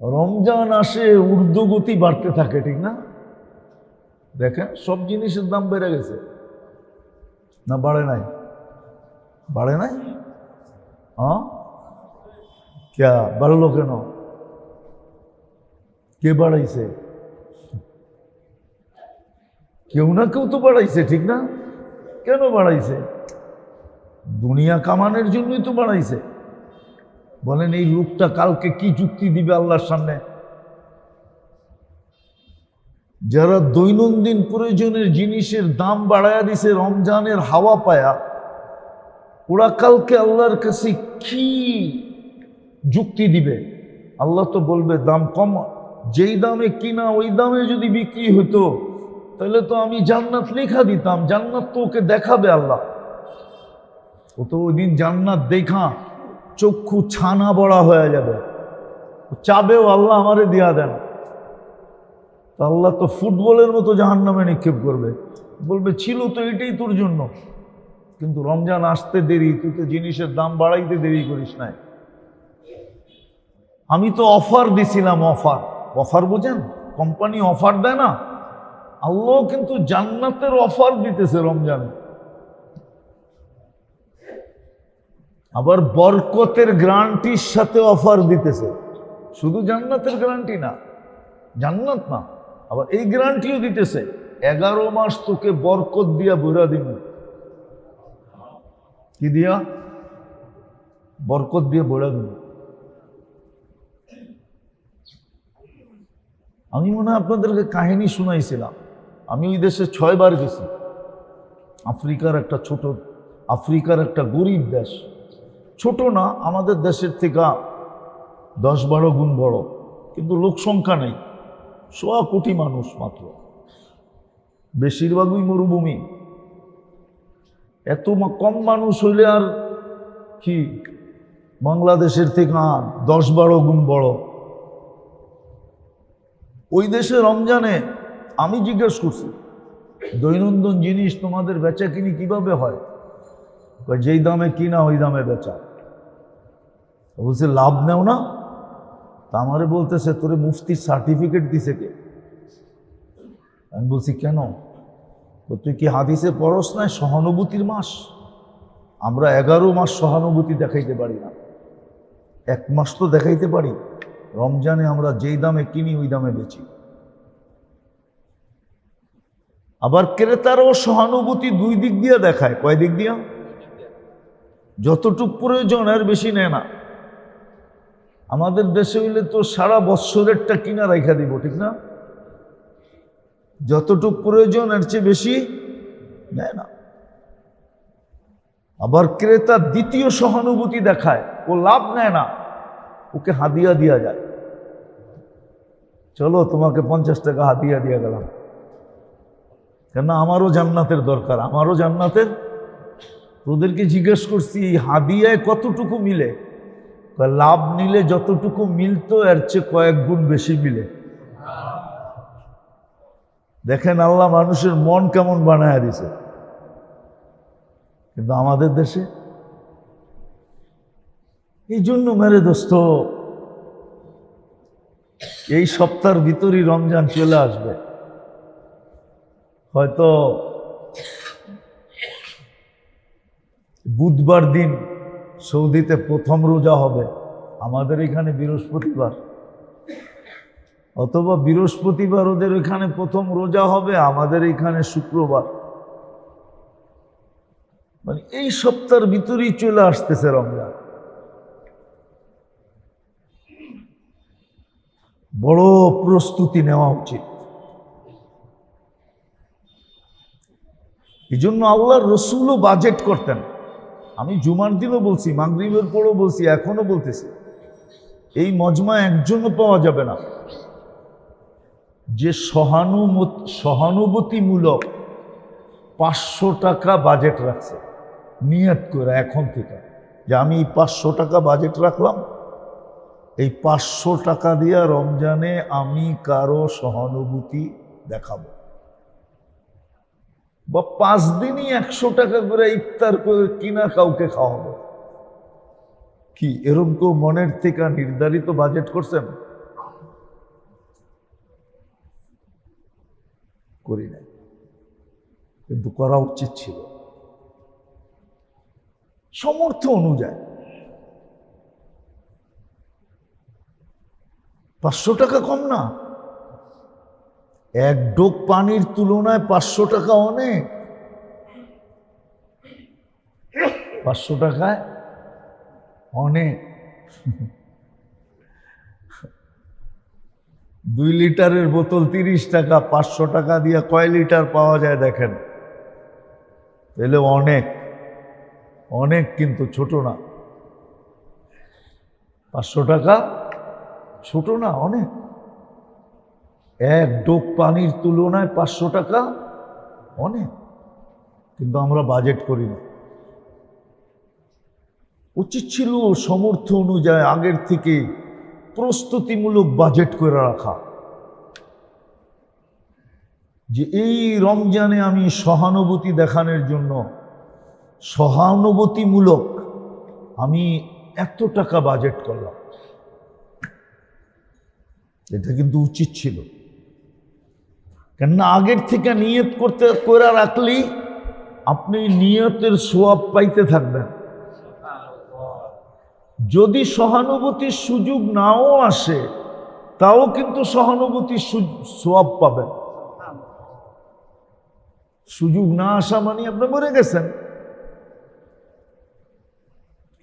রমজান আসে ঊর্ধ্বগতি বাড়তে থাকে, ঠিক না? দেখেন সব জিনিসের দাম বেড়ে গেছে না বাড়ে নাই? বাড়ে নাই? হ্যাঁ, ক্যা বাড়লো কেন? কে বাড়াইছে? কেউ না কেউ তো বাড়াইছে, ঠিক না? কেন বাড়াইছে? দুনিয়া কামানোর জন্যই তো বাড়াইছে। বলেন এই লোকটা কালকে কি যুক্তি দিবে আল্লাহর সামনে? যারা দৈনন্দিন প্রয়োজনের জিনিসের দাম বাড়ায়া দিছে রমজানের হাওয়া পায়া, ওরা কালকে আল্লাহর কাছে কি যুক্তি দিবে? আল্লাহ তো বলবে দাম কম, যেই দামে কিনা ওই দামে যদি বিক্রি হতো তাহলে তো আমি জান্নাত লেখা দিতাম। জান্নাত তো ওকে দেখাবে আল্লাহ। ও তো ওই দিন জান্নাত দেখা চক্ষু ছানা বড়া হয়ে যাবে, চাবেও আল্লাহ আমারে দিয়া দেন। আল্লাহ তো ফুটবলের মতো জাহান্নামে নিক্ষেপ করবে, বলবে ছিল তো এটাই তোর জন্য, কিন্তু রমজান আসতে দেরি, তুই তো জিনিসের দাম বাড়াইতে দেরি করিস নাই। আমি তো অফার দিছিলাম, অফার বুঝেন, কোম্পানি অফার দেয় না, আল্লাহ কিন্তু জান্নাতের অফার দিতেছে রমজানে। আবার বরকতের গ্যারান্টির সাথে অফার দিতেছে, শুধু জান্নাতের গ্যারান্টি না, জান্নাত না, আবার এই গ্যারান্টিও দিতেছে 11 মাস তোকে বরকত দিয়া ভরা দিব। কি দিয়া? বরকত দিয়ে ভরা দিব। আমি মনে হয় আপনাদেরকে কাহিনী শুনাইছিলাম, আমি ওই দেশে 6 বার গেছি। আফ্রিকার একটা গরিব দেশ, ছোট না, আমাদের দেশের থেকে 10-12 গুণ বড়, কিন্তু লোক সংখ্যা নেই, 1.25 কোটি মানুষ মাত্র, বেশিরভাগই মরুভূমি। এত কম মানুষ হইলে আর কি বাংলাদেশের থেকে 10-12 গুণ বড়। ওই দেশে রমজানে আমি জিজ্ঞেস করছি, দৈনন্দিন জিনিস তোমাদের বেচা কিনি কিভাবে হয়? যেই দামে কিনা ওই দামে বেচা। বলছে লাভ নেও না? তা আমারে বলতেছে তোরে মুফতির সার্টিফিকেট দিছে কে? আমি বলছি কেন? তুই কি হাদিসে পড়স নাই সহানুভূতির মাস? আমরা 11 মাস সহানুভূতি দেখাইতে পারি না, 1 মাস তো দেখাইতে পারি। রমজানে আমরা যেই দামে কিনি ওই দামে বেচি। আবার ক্রেতারও সহানুভূতি 2 দিক দিয়ে দেখায়। কয় দিক দিয়া? যতটুক প্রয়োজন এর বেশি নেয় না। আমাদের দেশে হইলে তো সারা বৎসরেরটা কিনা রাখা দিব, ঠিক না? যতটুক প্রয়োজন এর চেয়ে বেশি নেয় না। আবার ক্রেতা দ্বিতীয় সহানুভূতি দেখায়, ও লাভ নেয় না, ওকে হাদিয়া দিয়া যায়। চলো তোমাকে 50 টাকা হাদিয়া দিয়া গেলাম, কেন আমারও জান্নাতের দরকার, আমারও জান্নাতের। তোদেরকে জিজ্ঞেস করছি হাদিয়ায় কতটুকু মিলে? লাভ নিলে যতটুকু মিলতো এর চেয়ে কয়েক গুণ বেশি মিলে। দেখেন আল্লাহ মানুষের মন কেমন বানায় দিছে। কিন্তু আমাদের দেশে এই জন্য মেরে দোস্ত, এই সপ্তাহের ভিতরই রমজান চলে আসবে। হয়তো বুধবার দিন সৌদিতে প্রথম রোজা হবে, আমাদের এখানে বৃহস্পতিবার, অথবা বৃহস্পতিবার ওদের ওইখানে প্রথম রোজা হবে, আমাদের এখানে শুক্রবার। মানে এই সপ্তাহের ভিতরেই চলে আসতেছে রমজান। বড় প্রস্তুতি নেওয়া উচিত। এই জন্য আল্লাহর রসুলও বাজেট করতেন। আমি জুমার দিনও বলছি, মাগরিবের পরও বলছি, এখনো বলতেছি, এই মজমা একজনও পাওয়া যাবে না যে সহানুভূতিমূলক 500 টাকা বাজেট রাখছে নিয়ত করে এখন থেকে, যে আমি 500 টাকা বাজেট রাখলাম, এই 500 টাকা দিয়ে রমজানে আমি কারো সহানুভূতি দেখাবো, বা 5 দিনই 100 টাকা করে ইফতার করে কিনা কাউকে খাওয়াবো। কি এরকম কেউ মনের থেকে নির্ধারিত বাজেট করছেন? করি নাই, কিন্তু করা উচিত ছিল সমর্থ অনুযায়ী। 500 টাকা কম না, এক ডোক পানির তুলনায় 500 টাকা অনেক। 500 টাকায় অনেক। 2 লিটারের বোতল 30 টাকা, 500 টাকা দিয়ে কয় লিটার পাওয়া যায় দেখেন, তাহলে অনেক অনেক, কিন্তু ছোট না। 500 টাকা ছোট না, অনেক। এক ডোক পানির তুলনায় 500 টাকা অনেক, কিন্তু আমরা বাজেট করি না। উচিত ছিল সমর্থ অনুযায়ী আগের থেকে প্রস্তুতিমূলক বাজেট করে রাখা, যে এই রমজানে আমি সহানুভূতি দেখানোর জন্য সহানুভূতিমূলক আমি এত টাকা বাজেট করলাম। এটা কিন্তু উচিত ছিল, কেননা আগের থেকে নিয়ত করে রাখলেই আপনি নিয়তের সওয়াব পাইতে থাকবেন। যদি সহানুভূতির সুযোগ নাও আসে, তাও কিন্তু সহানুভূতির সওয়াব পাবেন। সুযোগ না আসা মানে আপনি মরে গেছেন,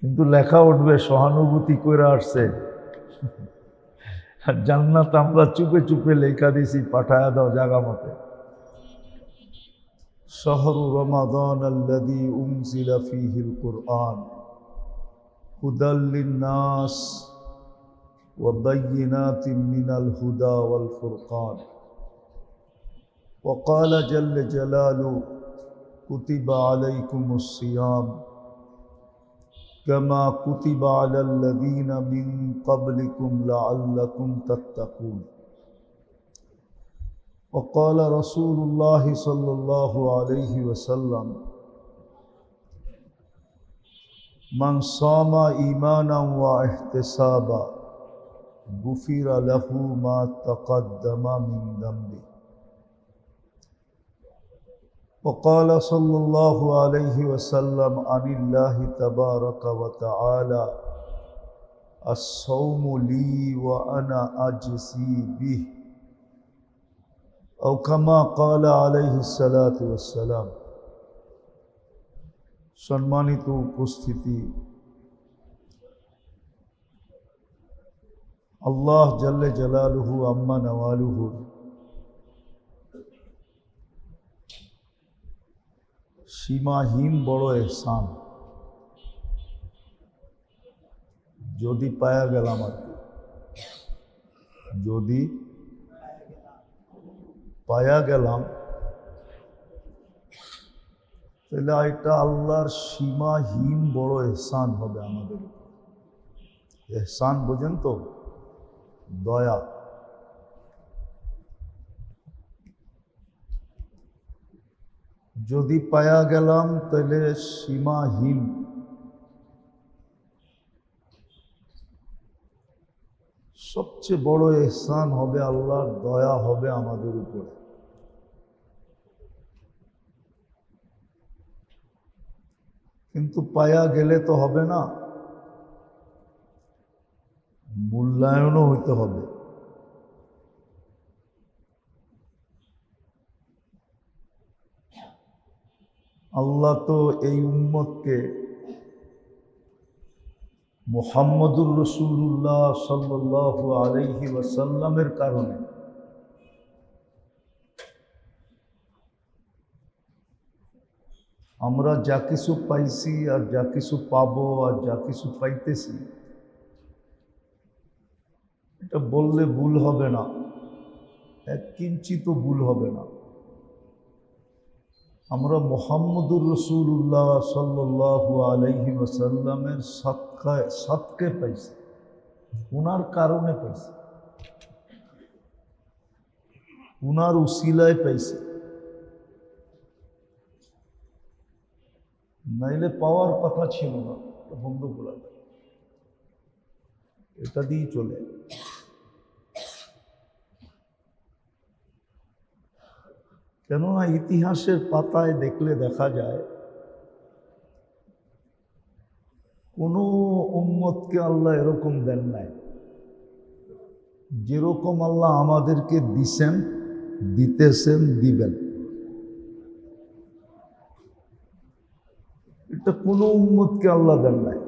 কিন্তু লেখা উঠবে সহানুভূতি করে আসছে। জান্নাত আমরা চুপে চুপে লেখা দিছি, পাঠায়া দাও জাগা মতে। শাহরু রমাদান আল্লাযী উনজিলা ফীহিল কুরআন হুদাল লিন-নাস ওয়া বায়্যিনাতিন মিনাল হুদা ওয়াল ফুরকান। ওয়া ক্বালা জাল্লা জালালুহু কুতিবা আলাইকুমুস সিয়াম كما كتب على الذين من قبلكم لعلكم تتقون. وقال رسول الله صلى الله عليه وسلم من صام إيمانا واحتسابا غفر له ما تقدم من ذنبه. وقال صلى الله عليه وسلم عن الله تبارك وتعالى الصوم لي وأنا أجزي به أو كما قال عليه الصلاة والسلام. সম্মানিত উপস্থিতি, আল্লাহ জাল্লে জালালুহু আম্মা নওয়ালুহুর সীমাহীন বড় এহসান যদি পায়া গেলাম, আর কি যদি পায়া গেলাম, তাহলে এটা আল্লাহর সীমাহীন বড় এহসান হবে আমাদের। এহসান বোঝেন তো? দয়া। যদি পায়া গেলাম তাহলে সীমাহীন, সবচেয়ে বড় ইহসান হবে, আল্লাহর দয়া হবে আমাদের উপরে। কিন্তু পায়া গেলে তো হবে না, মূল্যায়নও হইতে হবে। আল্লাহ তো এই উম্মতকে মুহাম্মদুর রাসূলুল্লাহ সাল্লাল্লাহু আলাইহি ওয়াসাল্লামের কারণে আমরা যা কিছু পাইছি আর যা কিছু পাবো আর যা কিছু পাইতেছি, এটা বললে ভুল হবে না, এক কিঞ্চিত ভুল হবে না। আমরা মুহাম্মদুর রাসূলুল্লাহ সাল্লাল্লাহু আলাইহি ওয়াসাল্লামের সদকে পাইছি, উনার কারণে পাইছি, উনার উসিলায় পাইছি। নাইলে পাওয়ার কথা ছিল না, বন্ধ করা যায়, এটা দিয়েই চলে। কেননা ইতিহাসের পাতায় দেখলে দেখা যায় কোনো উম্মতকে আল্লাহ এরকম দেন নাই। যেরকম আল্লাহ আমাদেরকে দিছেন, দিতেছেন, দিবেন, এটা কোনো উম্মতকে আল্লাহ দেন নাই।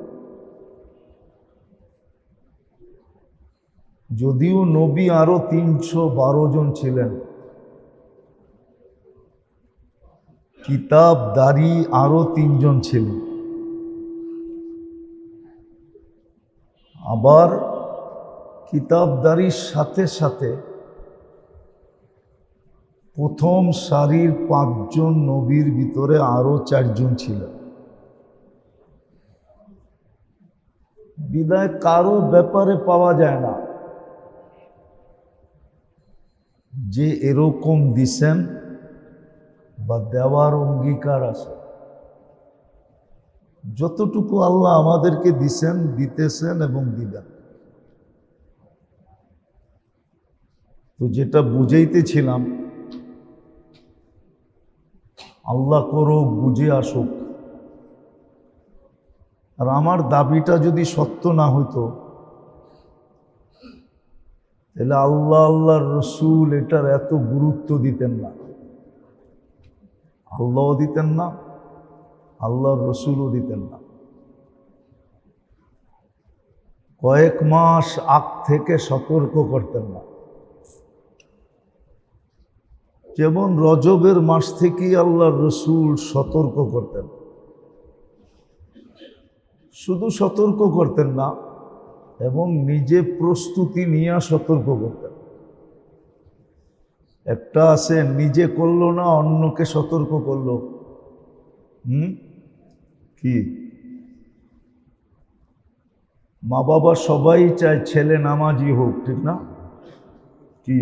যদিও নবী আরো 312 জন ছিলেন, কিতাবদারি আরো 3 জন ছিলেন, আবার কিতাবদারির সাথে সাথে প্রথম সারির 5 জন নবীর ভিতরে আরো 4 জন ছিলেন। বিদায় কারো ব্যাপারে পাওয়া যায় না যে এরকম দিছেন বা দেওয়ার অঙ্গীকার আছে। যতটুকু আল্লাহ আমাদেরকে দিছেন, দিতেছেন এবং দিবেন। তো যেটা বুঝাইতেছিলাম, আল্লাহ করুক বুঝে আসুক। আর আমার দাবিটা যদি সত্য না হইতো, তাহলে আল্লাহ আল্লাহর রসুল এটার এত গুরুত্ব দিতেন না। আল্লাহও দিতেন না, আল্লাহর রসুলও দিতেন না। কয়েক মাস আগ থেকে সতর্ক করতেন না। যেমন রজবের মাস থেকেই আল্লাহর রসুল সতর্ক করতেন। শুধু সতর্ক করতেন না, এবং নিজে প্রস্তুতি নিয়ে সতর্ক করতেন। একটা আছে নিজে করলো না, অন্যকে সতর্ক করলো। কি মা বাবা সবাই চায় ছেলে নামাজি হোক, ঠিক না? কি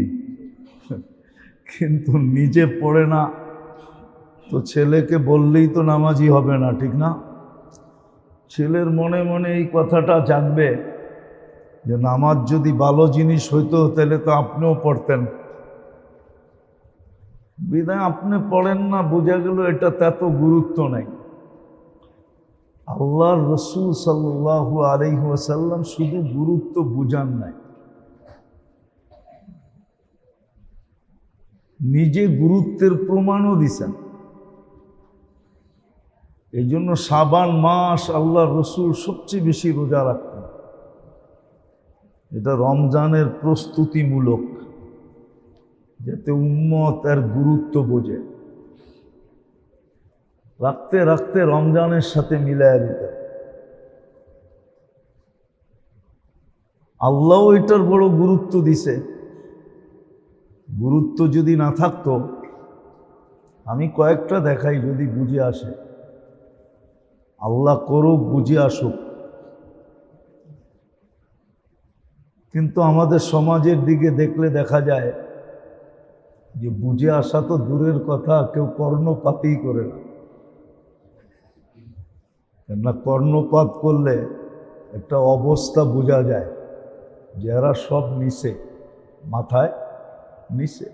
কিন্তু নিজে পড়ে না, তো ছেলেকে বললেই তো নামাজি হবে না, ঠিক না? ছেলের মনে মনে এই কথাটা জাগবে যে নামাজ যদি ভালো জিনিস হইতো তাহলে তো আপনিও পড়তেন। বিধায় আপনি পড়েন না, বোঝা গেল এটা এত গুরুত্ব নাই। আল্লাহর রসুল সাল্লাল্লাহু আলাইহি ওয়াসাল্লাম শুধু গুরুত্ব বুঝান নাই, নিজে গুরুত্বের প্রমাণও দিছেন। এই জন্য শাবান মাস আল্লাহর রসুল সবচেয়ে বেশি রোজা রাখতেন। এটা রমজানের প্রস্তুতিমূলক, যাতে উম্মত এর গুরুত্ব বোঝে। রাখতে রাখতে রমজানের সাথে মিলাইয়া দিতেন। আল্লাহও এটার বড় গুরুত্ব দিছে। গুরুত্ব যদি না থাকতো, আমি কয়েকটা দেখাই যদি বুঝে আসে। আল্লাহ করুক বুঝে আসুক। কিন্তু আমাদের সমাজের দিকে দেখলে দেখা যায় যে বুঝে আসা তো দূরের কথা, কেউ কর্ণপাতই করে না। কেননা কর্ণপাত করলে একটা অবস্থা বোঝা যায় যে এরা সব নিচে, মাথায় নিচে।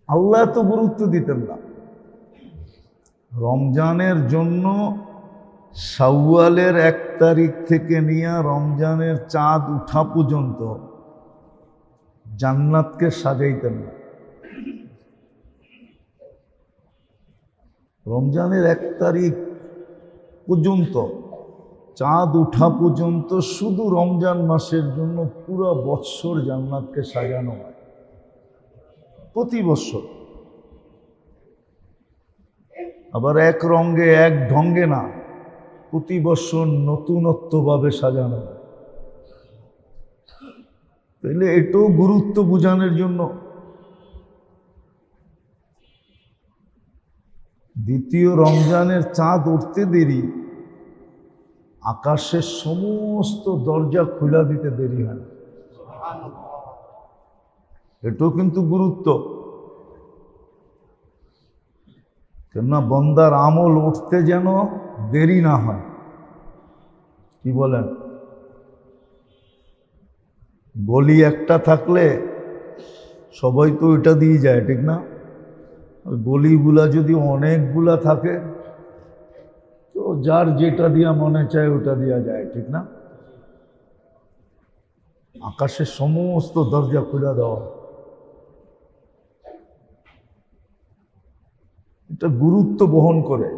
আল্লাহ এত গুরুত্ব দিতেন না। রমজানের জন্য শাওয়ালের 1 তারিখ থেকে নিয়ে রমজানের চাঁদ উঠা পর্যন্ত জান্নাতকে সাজাইতেন না। রমজানের 1 তারিখ পর্যন্ত, চাঁদ উঠা পর্যন্ত শুধু রমজান মাসের জন্য পুরো বৎসর জান্নাতকে সাজানো হয়, প্রতি বৎসর। আবার এক রঙে এক ঢঙ্গে না, প্রতি বৎসর নতুনত্বভাবে সাজানো হয়। তাহলে এটাও গুরুত্ব বোঝানোর জন্য। দ্বিতীয় রমজানের চাঁদ উঠতে দেরি, আকাশের সমস্ত দরজা খুলে দিতে দেরি হয় না। এটাও কিন্তু গুরুত্ব। কেননা বন্দার আমল উঠতে যেন দেরি না হয়। কি বলেন? গলি একটা থাকলে সবাই তো ওইটা দিয়ে যায়, ঠিক না? গলিগুলা যদি অনেকগুলা থাকে তো যার যেটা দিয়া মনে চায় ওটা দিয়া যায়, ঠিক না? আকাশের সমস্ত দরজা খুলে দেওয়া, এটা গুরুত্ব বহন করে।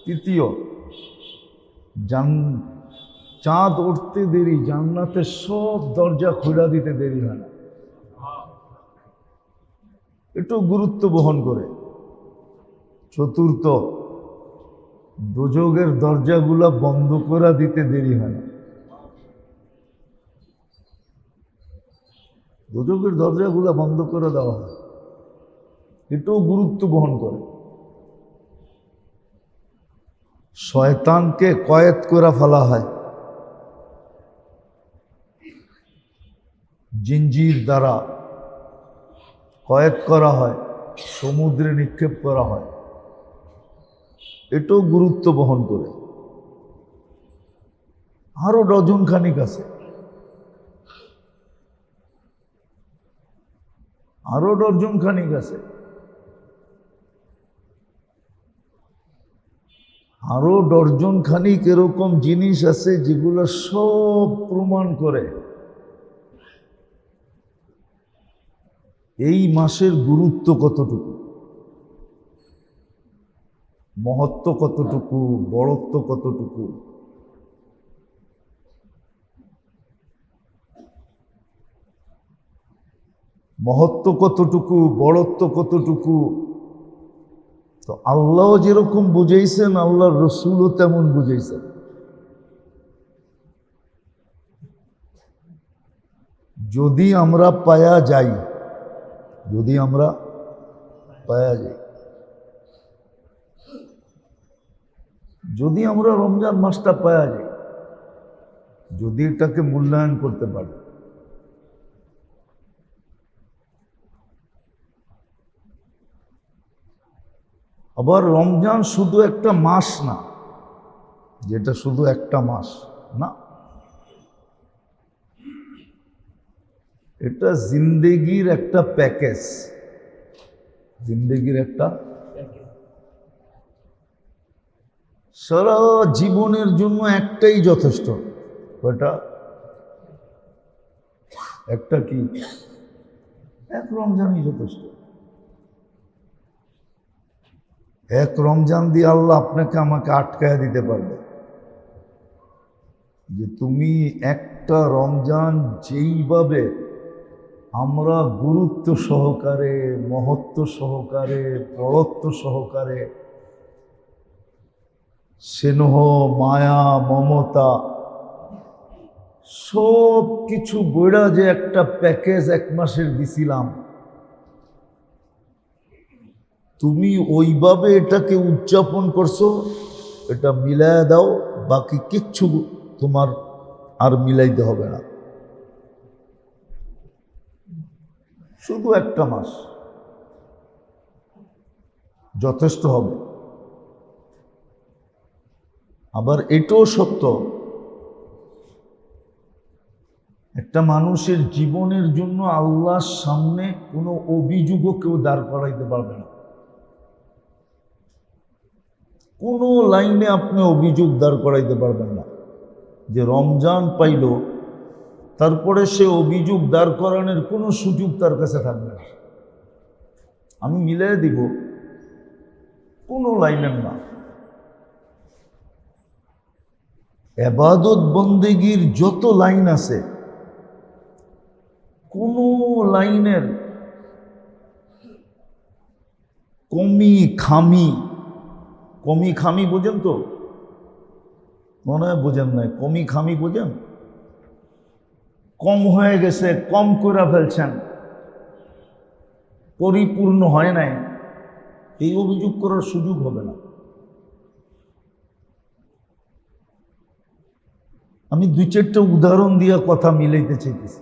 তৃতীয়, চাঁদ উঠতে দেরি, জান্নাতের সব দরজা খুলে দিতে দেরি হয় না, এটাও গুরুত্ব বহন করে। চতুর্থ, দোজখের দরজাগুলা বন্ধ করে দিতে দেরি হয় না, দোজখের দরজাগুলা বন্ধ করে দেওয়া হয়, এটাও গুরুত্ব বহন করে। শয়তানকে কয়েদ করে ফেলা হয়, জিঞ্জির দ্বারা কয়েদ করা হয়, সমুদ্রে নিক্ষেপ করা হয়, এটাও গুরুত্ব বহন করে। আরো ডজন খানিক আছে, আরো ডজন খানিক আছে, আরো ডজন খানিক এরকম জিনিস আছে যেগুলো সব প্রমাণ করে এই মাসের গুরুত্ব কতটুকু, মহত্ব কতটুকু, বড়ত্ব কতটুকু। মহত্ব কতটুকু, বড়ত্ব কতটুকু, তো আল্লাহ যেরকম বুঝাইছেন আল্লাহর রসুলও তেমন বুঝাইছেন। যদি আমরা পায়া যাই, যদি আমরা পায়া যাই, যদি আমরা রমজান মাসটা পায়া যাই, যদি এটাকে মূল্যায়ন করতে পারি, আবার রমজান শুধু একটা মাস না, যেটা শুধু একটা মাস না, এটা জিন্দেগির একটা প্যাকেজ, জিন্দেগির একটা সারা জীবনের জন্য একটাই যথেষ্ট। ওটা একটা কি, এক রমজানই যথেষ্ট। এক রমজান দিয়ে আল্লাহ আপনাকে আমাকে আটকায় দিতে পারবে যে তুমি একটা রমজান যেইভাবে আমরা গুরুত্ব সহকারে, মহত্ব সহকারে, বড়ত্ব সহকারে, স্নেহ, মায়া, মমতা সব কিছু বইড়া যে একটা প্যাকেজ এক মাসের দিছিলাম, তুমি ওইভাবে এটাকে উদযাপন করছো, এটা মিলায় দাও, বাকি কিচ্ছু তোমার আর মিলাইতে হবে না। শুধু একটা মাস যথেষ্ট হবে। আবার এটাও সত্য, একটা মানুষের জীবনের জন্য আল্লাহর সামনে কোনো অভিযোগও কেউ দাঁড় করাইতে পারবে না। কোনো লাইনে আপনি অভিযোগ দাঁড় করাইতে পারবেন না যে রমজান পাইল, তারপরে সে অভিযোগ দাঁড় করানোর কোনো সুযোগ তার কাছে থাকবে না। আমি মিলাই দিব, কোনো লাইনের না। ইবাদত বন্দেগীর যত লাইন আছে, কোনো লাইনের কমি খামি বোঝেন তো? মনে হয় বোঝেন নাই। কমি খামি বোঝেন? কম হয়ে গেছে, কম করে ফেলছেন, পরিপূর্ণ হয় নাই, এই অভিযোগ করার সুযোগ হবে না। আমি দুই চারটা উদাহরণ দিয়ে কথা মিলাইতে চাইতেছি।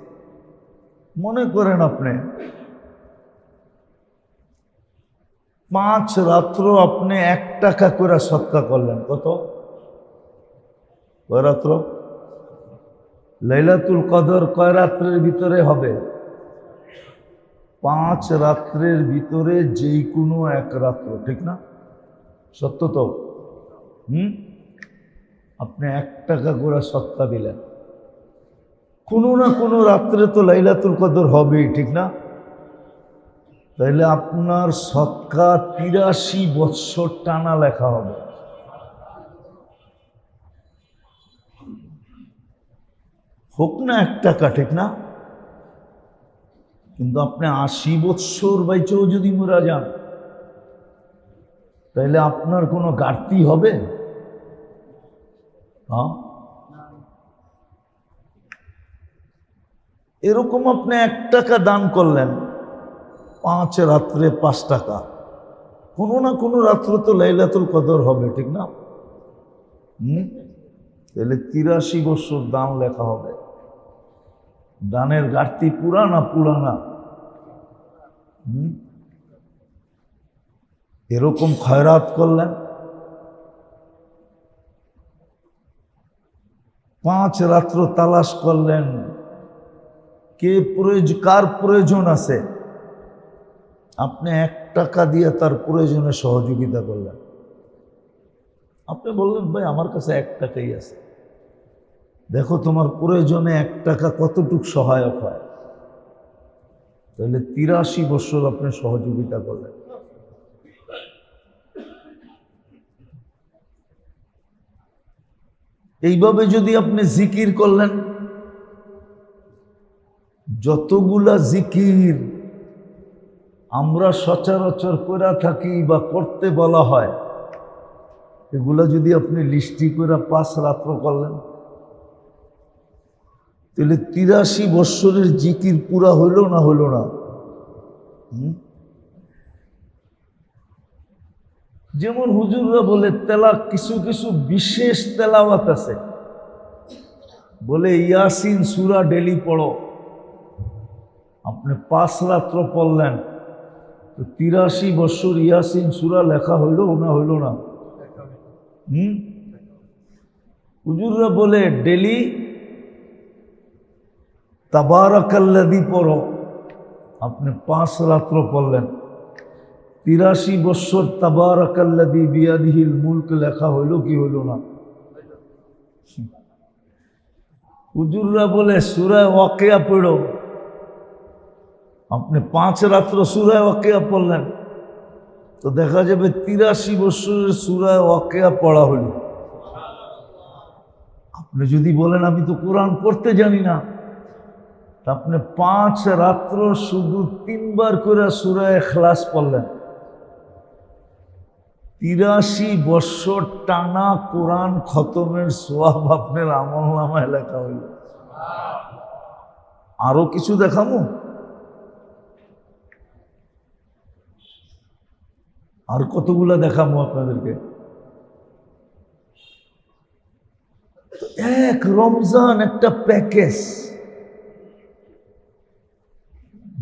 মনে করেন আপনি 5 রাত্র আপনি 1 টাকা করে সৎকা করলেন, কত? কয় রাত্র? লাইলাতুল কদর কয় রাত্রের ভিতরে হবে? 5 রাত্রের ভিতরে যেই কোনো এক রাত্র, ঠিক না? সত্য তো? আপনি 1 টাকা করে সৎকা দিলেন, কোনো না কোনো রাত্রে তো লাইলাতুল কদর হবেই, ঠিক না? তাইলে আপনার সৎকা 83 বৎসর টানা লেখা হবে। হোক না 1 টাকা, ঠিক না? কিন্তু আপনি 80 বৎসর বাইচেও যদি মরা যান, তাইলে আপনার কোনো ঘাটতি হবে? হ্যাঁ, এরকম আপনি 1 টাকা দান করলেন, 5 রাত্রে 5 টাকা, কোনো না কোনো রাত্রে তো লাইলাতুল কদর হবে, ঠিক না? তাহলে 83 বছর দান লেখা হবে। দানের ঘাটতি পুরা না পুরানা? এরকম খয়রাত করলেন, 5 রাত্র তালাশ করলেন, কার প্রয়োজন আছে, আপনি 1 টাকা দিয়ে তার প্রয়োজনে সহযোগিতা করলেন। আপনি বললেন, ভাই আমার কাছে 1 টাকাই আছে, দেখো তোমার প্রয়োজনে 1 টাকা কতটুক সহায়ক হয়। তাহলে 83 বছর আপনি সহযোগিতা করলেন। এইভাবে যদি আপনি জিকির করলেন, যতগুলা জিকির আমরা সচরাচর করে থাকি বা করতে বলা হয়, এগুলা যদি আপনি লিস্টি করে 5 রাত্র করলেন, তাহলে 83 বৎসরের জিকির পুরা হইল না হইল না? যেমন হুজুররা বলে কিছু কিছু বিশেষ তেলাওয়াত আছে, বলে ইয়াসিন সূরা ডেলি পড়ো। আপনি 5 রাত্র পড়লেন, তো 83 বৎসর ইয়াসিন সূরা লেখা হইল না হইল না? হুজুররা বলে ডেলি তাবারাকাল্লাযী পড়ো। আপনি 5 রাত্র পড়লেন, 83 বৎসর তাবারাকাল্লাযী বিয়াদিহিল মুলক লেখা হইল কি হইল না? হুজুররা বলে সূরা ওয়াকিয়া পড়ো। আপনি 5 রাত্র সূরা ওয়াকিয়া পড়লেন, তো দেখা যাবে 83 বৎসরের সূরা ওয়াকিয়া পড়া হইল। আপনি যদি বলেন আমি তো কোরআন পড়তে জানি না, আপনি 5 রাত্র শুধু 3 বার করে সূরা ইখলাস পড়লেন, 83 বৎসর টানা কোরআন খতমের সওয়াব আপনার আমলনামায় লেখা হইল। আরো কিছু দেখামু? আর কতগুলা দেখামু আপনাদেরকে? এক রমজান একটা প্যাকেজ,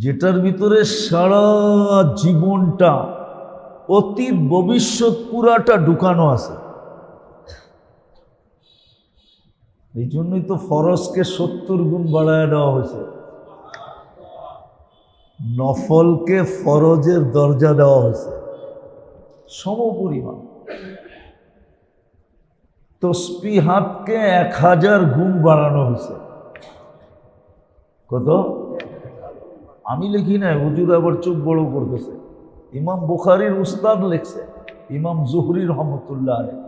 যেটার ভিতরে সারা জীবনটা, অতীত ভবিষ্যৎ পুরাটা ঢুকানো আছে। এই জন্যই তো ফরজকে 70 গুণ বাড়ায় দেওয়া হয়েছে, নফলকে ফরজের দরজা দেওয়া হয়েছে সমপরিমাণ। তসবিহাতকে 1000 গুণ বাড়ানো হয়েছে। কত? আমি লিখি না, হুজুর আবার চোখ বড় করতেছে। ইমাম বুখারীর উস্তাদ লিখছে, ইমাম জুহরি রহমতুল্লাহ আলাইহি,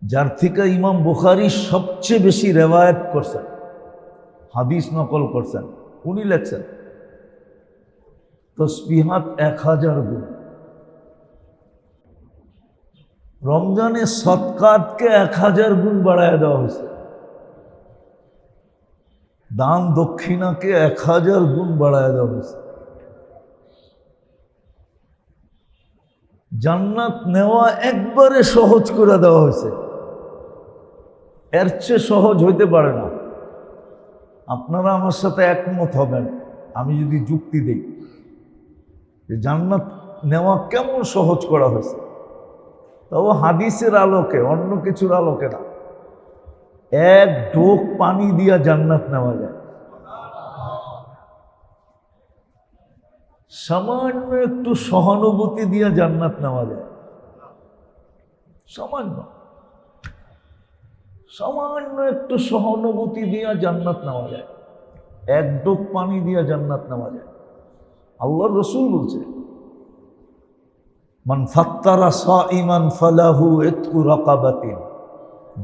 যার থেকে ইমাম বুখারী সবচেয়ে বেশি রেওয়ায়াত করছেন, হাদিস নকল করছেন, উনি লেখছেন তসবিহাত 1000 গুণ। রমজানে সদকাতকে 1000 গুণ বাড়ায় দেওয়া হয়েছে, দান দক্ষিণাকে 1000 গুণ বাড়ায় দেওয়া হয়েছে। জান্নাত নেওয়া একবারে সহজ করে দেওয়া হয়েছে, এর চেয়ে সহজ হইতে পারে না। আপনারা আমার সাথে একমত হবেন আমি যদি যুক্তি দিই যে জান্নাত নেওয়া কেমন সহজ করা হয়েছে, তাও হাদিসের আলোকে, অন্য কিছুর আলোকে না। 1 ঢোক পানি দিয়া জান্নাত নেওয়া যায়। সামান্য একটু সহানুভূতি দিয়ে জান্নাত নেওয়া যায়। সামান্য সামান্য একটু সহানুভূতি দিয়ে জান্নাত নেওয়া যায়, এক ডোক পানি দিয়ে জান্নাত নেওয়া যায়। আল্লাহর রাসূল বলছে, মান ফাত্তারা সাইমান ফালাহু ইতকু রাকাবাতিন,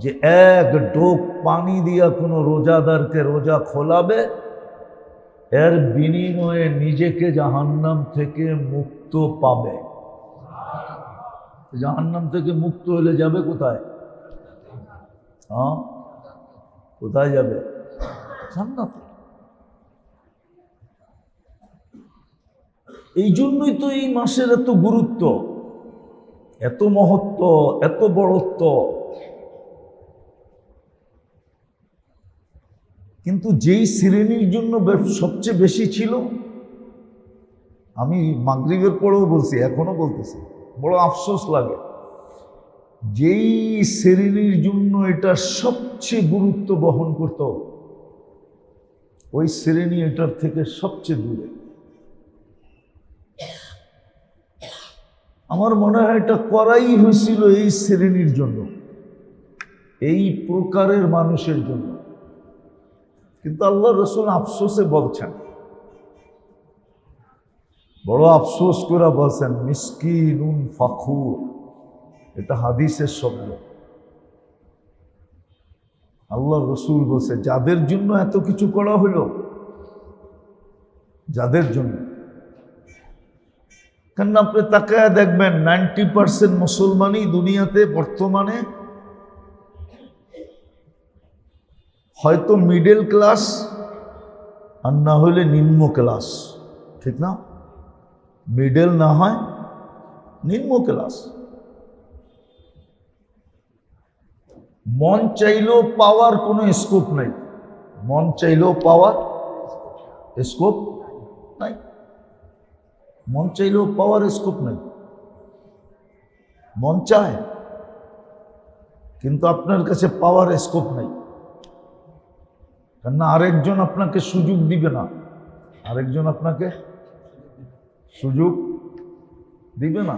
যে এক ডোক পানি দিয়া কোনো রোজাদারকে রোজা খোলাবে, এর বিনিময়ে নিজেকে জাহান্নাম থেকে মুক্ত পাবে। জাহান্নাম থেকে মুক্ত হলে যাবে কোথায়? কোথায় যাবে? জান্নাতে। এই জন্যই তো এই মাসের এত গুরুত্ব, এত মহত্ব, এত বড়ত্ব। কিন্তু যেই শ্রেণীর জন্য সবচেয়ে বেশি ছিল, আমি মাগরিবের পরেও বলছি, এখনো বলতেছি, বড় আফসোস লাগে, যেই শ্রেণীর জন্য এটা সবচেয়ে গুরুত্ব বহন করত, ওই শ্রেণী এটার থেকে সবচেয়ে দূরে। আমার মনে হয় এটা করাই হয়েছিল এই শ্রেণীর জন্য, এই প্রকারের মানুষের জন্য। কিন্তু আল্লাহ রাসূল আফসোসে বলছেন, বড় আফসোস করে বলছেন, মিসকিনুন ফাখুর। এটা হাদিসের শব্দ। আল্লাহ রাসূল বলছে, যাদের জন্য এত কিছু করা হলো, যাদের জন্য। কেন আপনি তাকায় দেখবেন 90% মুসলমানই দুনিয়াতে বর্তমানে হয়তো মিডল ক্লাস আর না হলে নিম্ন ক্লাস, ঠিক না? মিডল না হয় নিম্ন ক্লাস। মন চাইলেও পাওয়ার কোনো স্কোপ নাই, মন চাইলেও পাওয়ার স্কোপ নাই, মন চাইলেও পাওয়ার স্কোপ নাই। মন চায় কিন্তু আপনার কাছে পাওয়ার স্কোপ নাই, কেননা আরেকজন আপনাকে সুযোগ দিবে না, আরেকজন আপনাকে সুযোগ দিবে না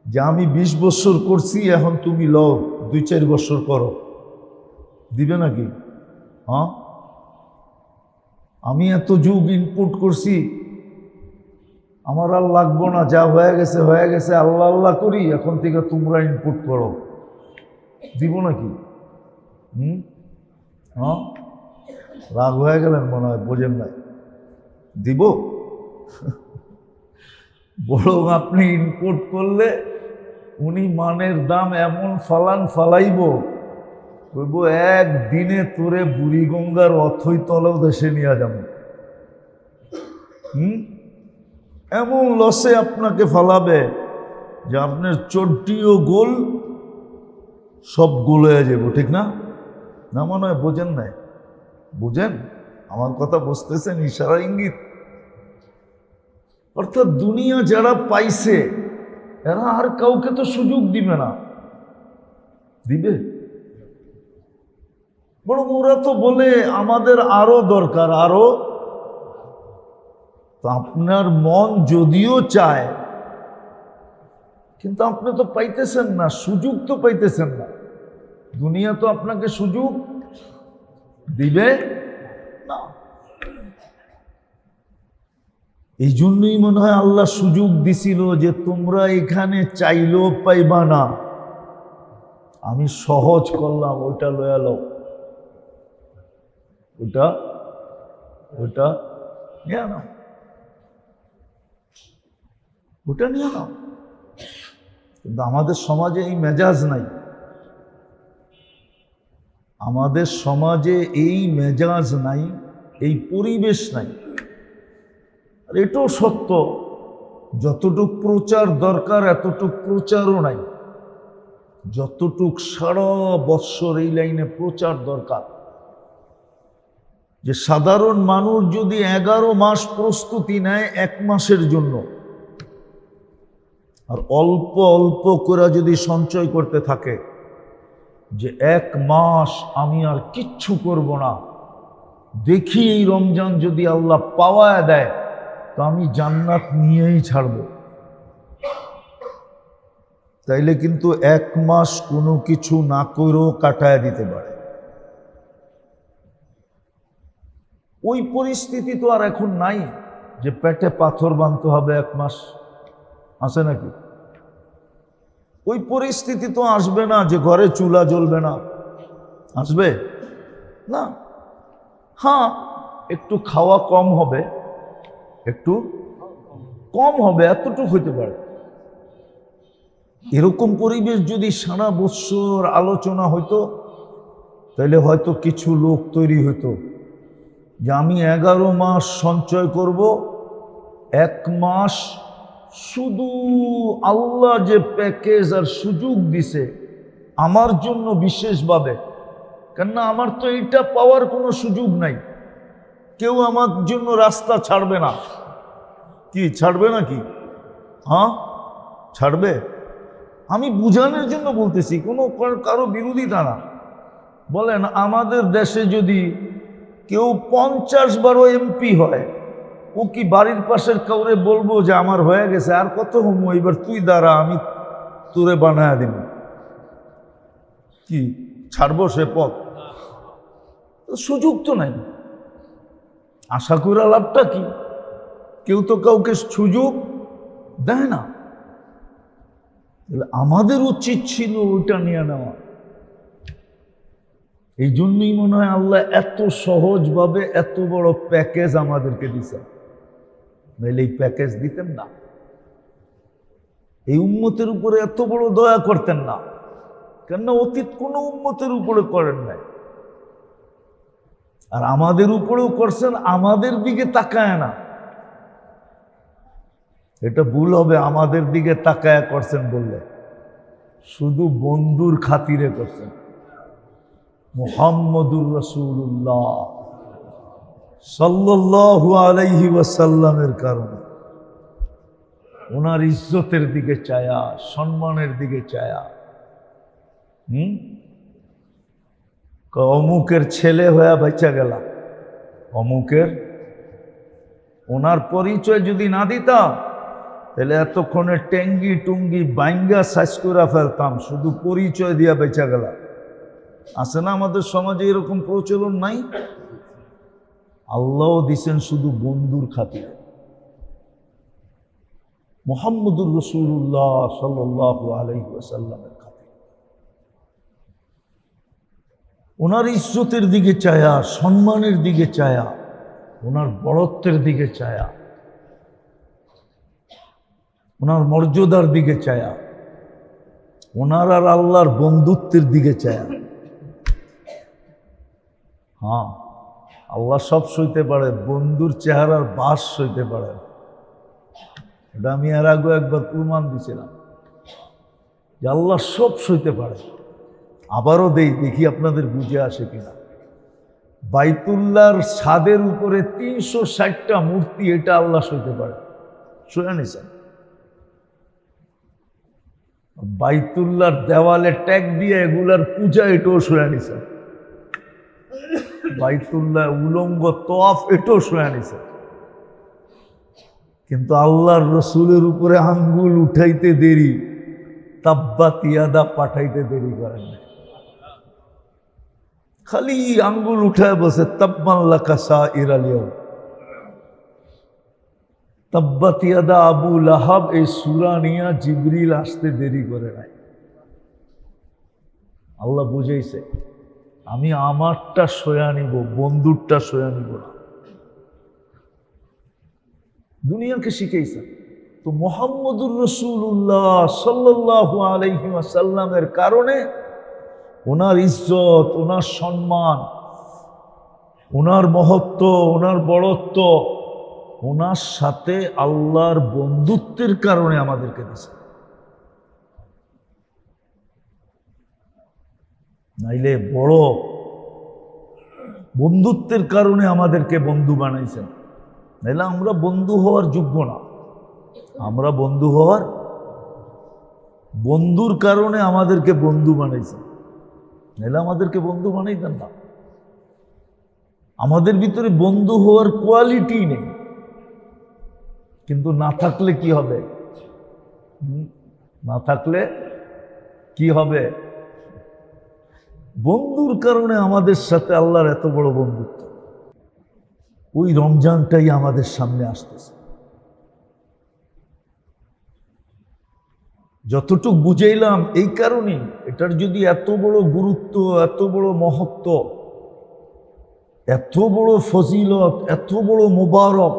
যে আমি 20 বছর করছি, এখন তুমি লও 2-4 বছর করো, দিবে নাকি? আমি এত যুগ ইনপুট করছি, আমার আর লাগবো না, যা হয়ে গেছে হয়ে গেছে, আল্লাহ আল্লাহ করি, এখন থেকে তোমরা ইনপুট করো, দিব নাকি? রাগ হয়ে গেলেন মনে হয়, বোঝেন নাই, দিব? বরং আপনি ইনপুট করলে উনি মানের দাম এমন ফালাইব, বলবো একদিনে তোরে বুড়িগঙ্গার অথই তলেও দেশে নিয়ে যাব। এমন লসে আপনাকে ফালাবে যে আপনার চড্ডিও গোল, সব গোল হয়ে যাব, ঠিক না? না মনে হয় বোঝেন নাই? বুঝেন আমার কথা? বুঝতেছেন? ইশারা ইঙ্গিত। অর্থাৎ দুনিয়া যারা পাইছে এরা আর কাউকে তো সুযোগ দিবে না, দিবে? বরং ওরা তো বলে আমাদের আরো দরকার, আরো। তো আপনার মন যদিও চায়, কিন্তু আপনি তো পাইতেছেন না, সুযোগ তো পাইতেছেন না। দুনিয়া তো আপনাকে সুযোগ দিবে না। এই জন্যই মনে হয় আল্লাহ সুযোগ দিছিল যে তোমরা এখানে চাইলেও পাইবা না, আমি সহজ করলাম, ওইটা লয়া লও, ওটা ওটা নিয়ে নাও, ওটা নিয়ে নাও। কিন্তু আমাদের সমাজে এই মেজাজ নাই, আমাদের সমাজে এই মেজাজ নাই, এই পরিবেশ নাই। আর এটাও সত্য, যতটুক প্রচার দরকার এতটুক প্রচারও নাই, যতটুক সারা বৎসর এই লাইনে প্রচার দরকার। যে সাধারণ মানুষ যদি 11 মাস প্রস্তুতি নেয় 1 মাসের জন্য, আর অল্প অল্প করে যদি সঞ্চয় করতে থাকে যে 1 মাস আমি আর কিচ্ছু করব না, দেখি এই রমজান যদি আল্লাহ পাওয়া দেয় তো আমি জান্নাত নিয়েই ছাড়ব। তাইলে কিন্তু 1 মাস কোনো কিছু না করেও কাটায় দিতে পারে। ওই পরিস্থিতি তো আর এখন নাই যে পেটে পাথর বাঁধতে হবে 1 মাস, আছে নাকি? ওই পরিস্থিতি তো আসবে না যে ঘরে চুলা জ্বলবে না, আসবে না। হ্যাঁ, একটু খাওয়া কম হবে, একটু কম হবে, এতটুকু হইতে পারে। এরকম পরিবেশ যদি সারা বছর আলোচনা হইতো, তাহলে হয়তো কিছু লোক তৈরি হইতো যে আমি 11 মাস সঞ্চয় করব, 1 মাস শুধু আল্লাহ যে প্যাকেজ আর সুযোগ দিছে আমার জন্য বিশেষভাবে, কেননা আমার তো এইটা পাওয়ার কোনো সুযোগ নাই। কেউ আমার জন্য রাস্তা ছাড়বে না। কি ছাড়বে না? কি হ্যাঁ ছাড়বে? আমি বুঝানোর জন্য বলতেছি, কোনো কারো বিরোধিতা না। বলেন আমাদের দেশে যদি কেউ 50 বারও এমপি হয়, ও কি বাড়ির পাশের কাউরে বলবো যে আমার হয়ে গেছে আর কত হমু, এবার তুই দাঁড়া আমি তোরে বানায় দিব? কি ছাড়বো সে পথ? সুযোগ তো নাই। আশা করা লাভটা কি? কেউ তো কাউকে সুযোগ দেয় না। আমাদের উচিত ছিল ওইটা নিয়ে নেওয়া। এই জন্যই মনে হয় আল্লাহ এত সহজভাবে এত বড় প্যাকেজ আমাদেরকে দিছে, নাহলে এই প্যাকেজ দিতেন না। এই উম্মতের উপরে এত বড় দয়া করতেন না, কেননা অতীত কোনো উম্মতের উপরে করেন নাই। আর আমাদের উপরেও করছেন, আমাদের দিকে তাকায় না। এটা ভুল হবে আমাদের দিকে তাকায় করছেন বললে, শুধু বন্ধুর খাতিরে করছেন। মুহাম্মদুর রাসূলুল্লাহ সাল্লাল্লাহু আলাইহি ওয়াসাল্লামের কারণে, ওনার ইজ্জতের দিকে চায়া, সম্মানের দিকে চায়া। অমুকের ছেলে হয়ে বেঁচে গেল, অমুকের। ওনার পরিচয় যদি না দিতাম তাহলে এতক্ষণে টেঙ্গি টুঙ্গি বাইঙ্গা সাইজ করে ফেলতাম, শুধু পরিচয় দিয়া বেঁচে গেল। আছে না আমাদের সমাজে এরকম প্রচলন? নাই। আল্লাহ দিছেন শুধু বন্ধুর খাতিরে। মুহাম্মদুর রাসূলুল্লাহ সাল্লাল্লাহু আলাইহি ওয়াসাল্লামের খাতিরে, ওনার ইজ্জতের দিকে চায়া, সম্মানের দিকে চায়া, ওনার বড়ত্বের দিকে চায়া, ওনার মর্যাদার দিকে চায়া, ওনার আর আল্লাহর বন্ধুত্বের দিকে চায়া। হ্যাঁ, আল্লাহ সব সইতে পারে, বন্ধুর চেহারার বাস সইতে পারে। এটা আমি এর আগে একবার প্রমাণ দিছিলাম যে আল্লাহ সব সইতে পারে। আবারও দেখি আপনাদের বুঝে আসে কিনা। বাইতুল্লাহর ছাদের উপরে 360টা মূর্তি, এটা আল্লাহ সইতে পারে। শুনে নিছেন? বাইতুল্লাহর দেওয়ালে ট্যাগ দিয়ে এগুলার পূজা, এটাও শুনে নিছেন। বাইতুল্লাহ উলঙ্গ তওয়াফ, এটাও শুনে নিছেন। কিন্তু আল্লাহর রসুলের উপরে আঙ্গুল উঠাইতে দেরি, তাব্বাত ইয়াদা পাঠাইতে দেরি করেন না। খালি আঙ্গুল উঠায় বসে তাব্বান লাকা সাইরাল ইয়াউম, তাব্বাত ইয়াদা আবু লাহাব। এই সূরা নিয়া জিবরিল আসতে দেরি করে নাই। আল্লাহ বুঝাইছে আমি আমারটা সয়া নিব, বন্ধুরটা সয়া নিব না। দুনিয়াকে শিখাইছেন। তো মুহাম্মদুর রাসূলুল্লাহ সাল্লাল্লাহু আলাইহি ওয়াসাল্লামের কারণে ওনার ইজ্জত, ওনার সম্মান, ওনার মহত্ব, ওনার বড়ত্ব, ওনার সাথে আল্লাহর বন্ধুত্বের কারণে আমাদেরকে দিয়েছে। নাইলে বড় বন্ধুত্বের কারণে আমাদেরকে বন্ধু বানাইছেন, নাইলে আমরা বন্ধু হওয়ার যোগ্য না। আমরা বন্ধু হওয়ার, বন্ধুর কারণে আমাদেরকে বন্ধু বানাইছেন, নাইলে আমাদেরকে বন্ধু বানাইতেন না। আমাদের ভিতরে বন্ধু হওয়ার কোয়ালিটি নেই। কিন্তু না থাকলে কি হবে? না থাকলে কি হবে? বন্ধুর কারণে আমাদের সাথে আল্লাহর এত বড় বন্ধুত্ব। ওই রমজানটাই আমাদের সামনে আসতেছে। যতটুক বুঝাইলাম এই কারণেই, এটার যদি এত বড় গুরুত্ব, এত বড় মহত্ব, এত বড় ফজিলত, এত বড় মোবারক,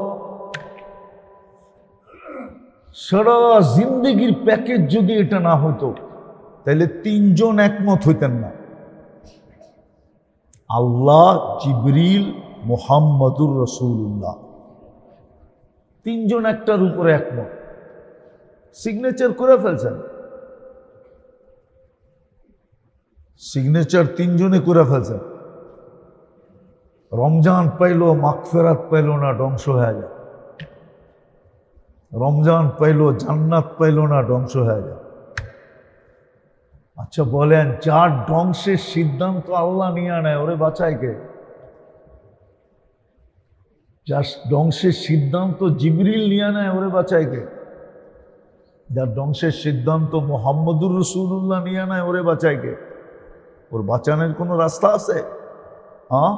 সারা জিন্দগির প্যাকেজ যদি এটা না হতো, তাহলে তিনজন একমত হইতেন না। আল্লাহ, জিবরিল, মুহাম্মাদুর রাসূলুল্লাহ, তিনজন একটার উপরে একমত। সিগনেচার করে ফেলছেন, সিগনেচার তিনজনে করে ফেলছেন। রমজান পাইলো, মাগফিরাত পাইলো না, ধ্বংস হয়ে যায়। রমজান পাইলো, জান্নাত পাইলো না, ধ্বংস হয়ে যায়। আচ্ছা বলেন, যার ধ্বংসের সিদ্ধান্ত আল্লাহ নিয়ে নেয়, ওরে বাঁচায় কে? যার ধ্বংসের সিদ্ধান্ত জিবরিল নিয়ে নেয়, ওরে বাঁচায় কে? যার ধ্বংসের সিদ্ধান্ত মুহাম্মদুর রাসূলুল্লাহ নিয়ে নেয়, ওরে বাঁচায় কে? ওর বাঁচানোর কোনো রাস্তা আছে? হ্যাঁ,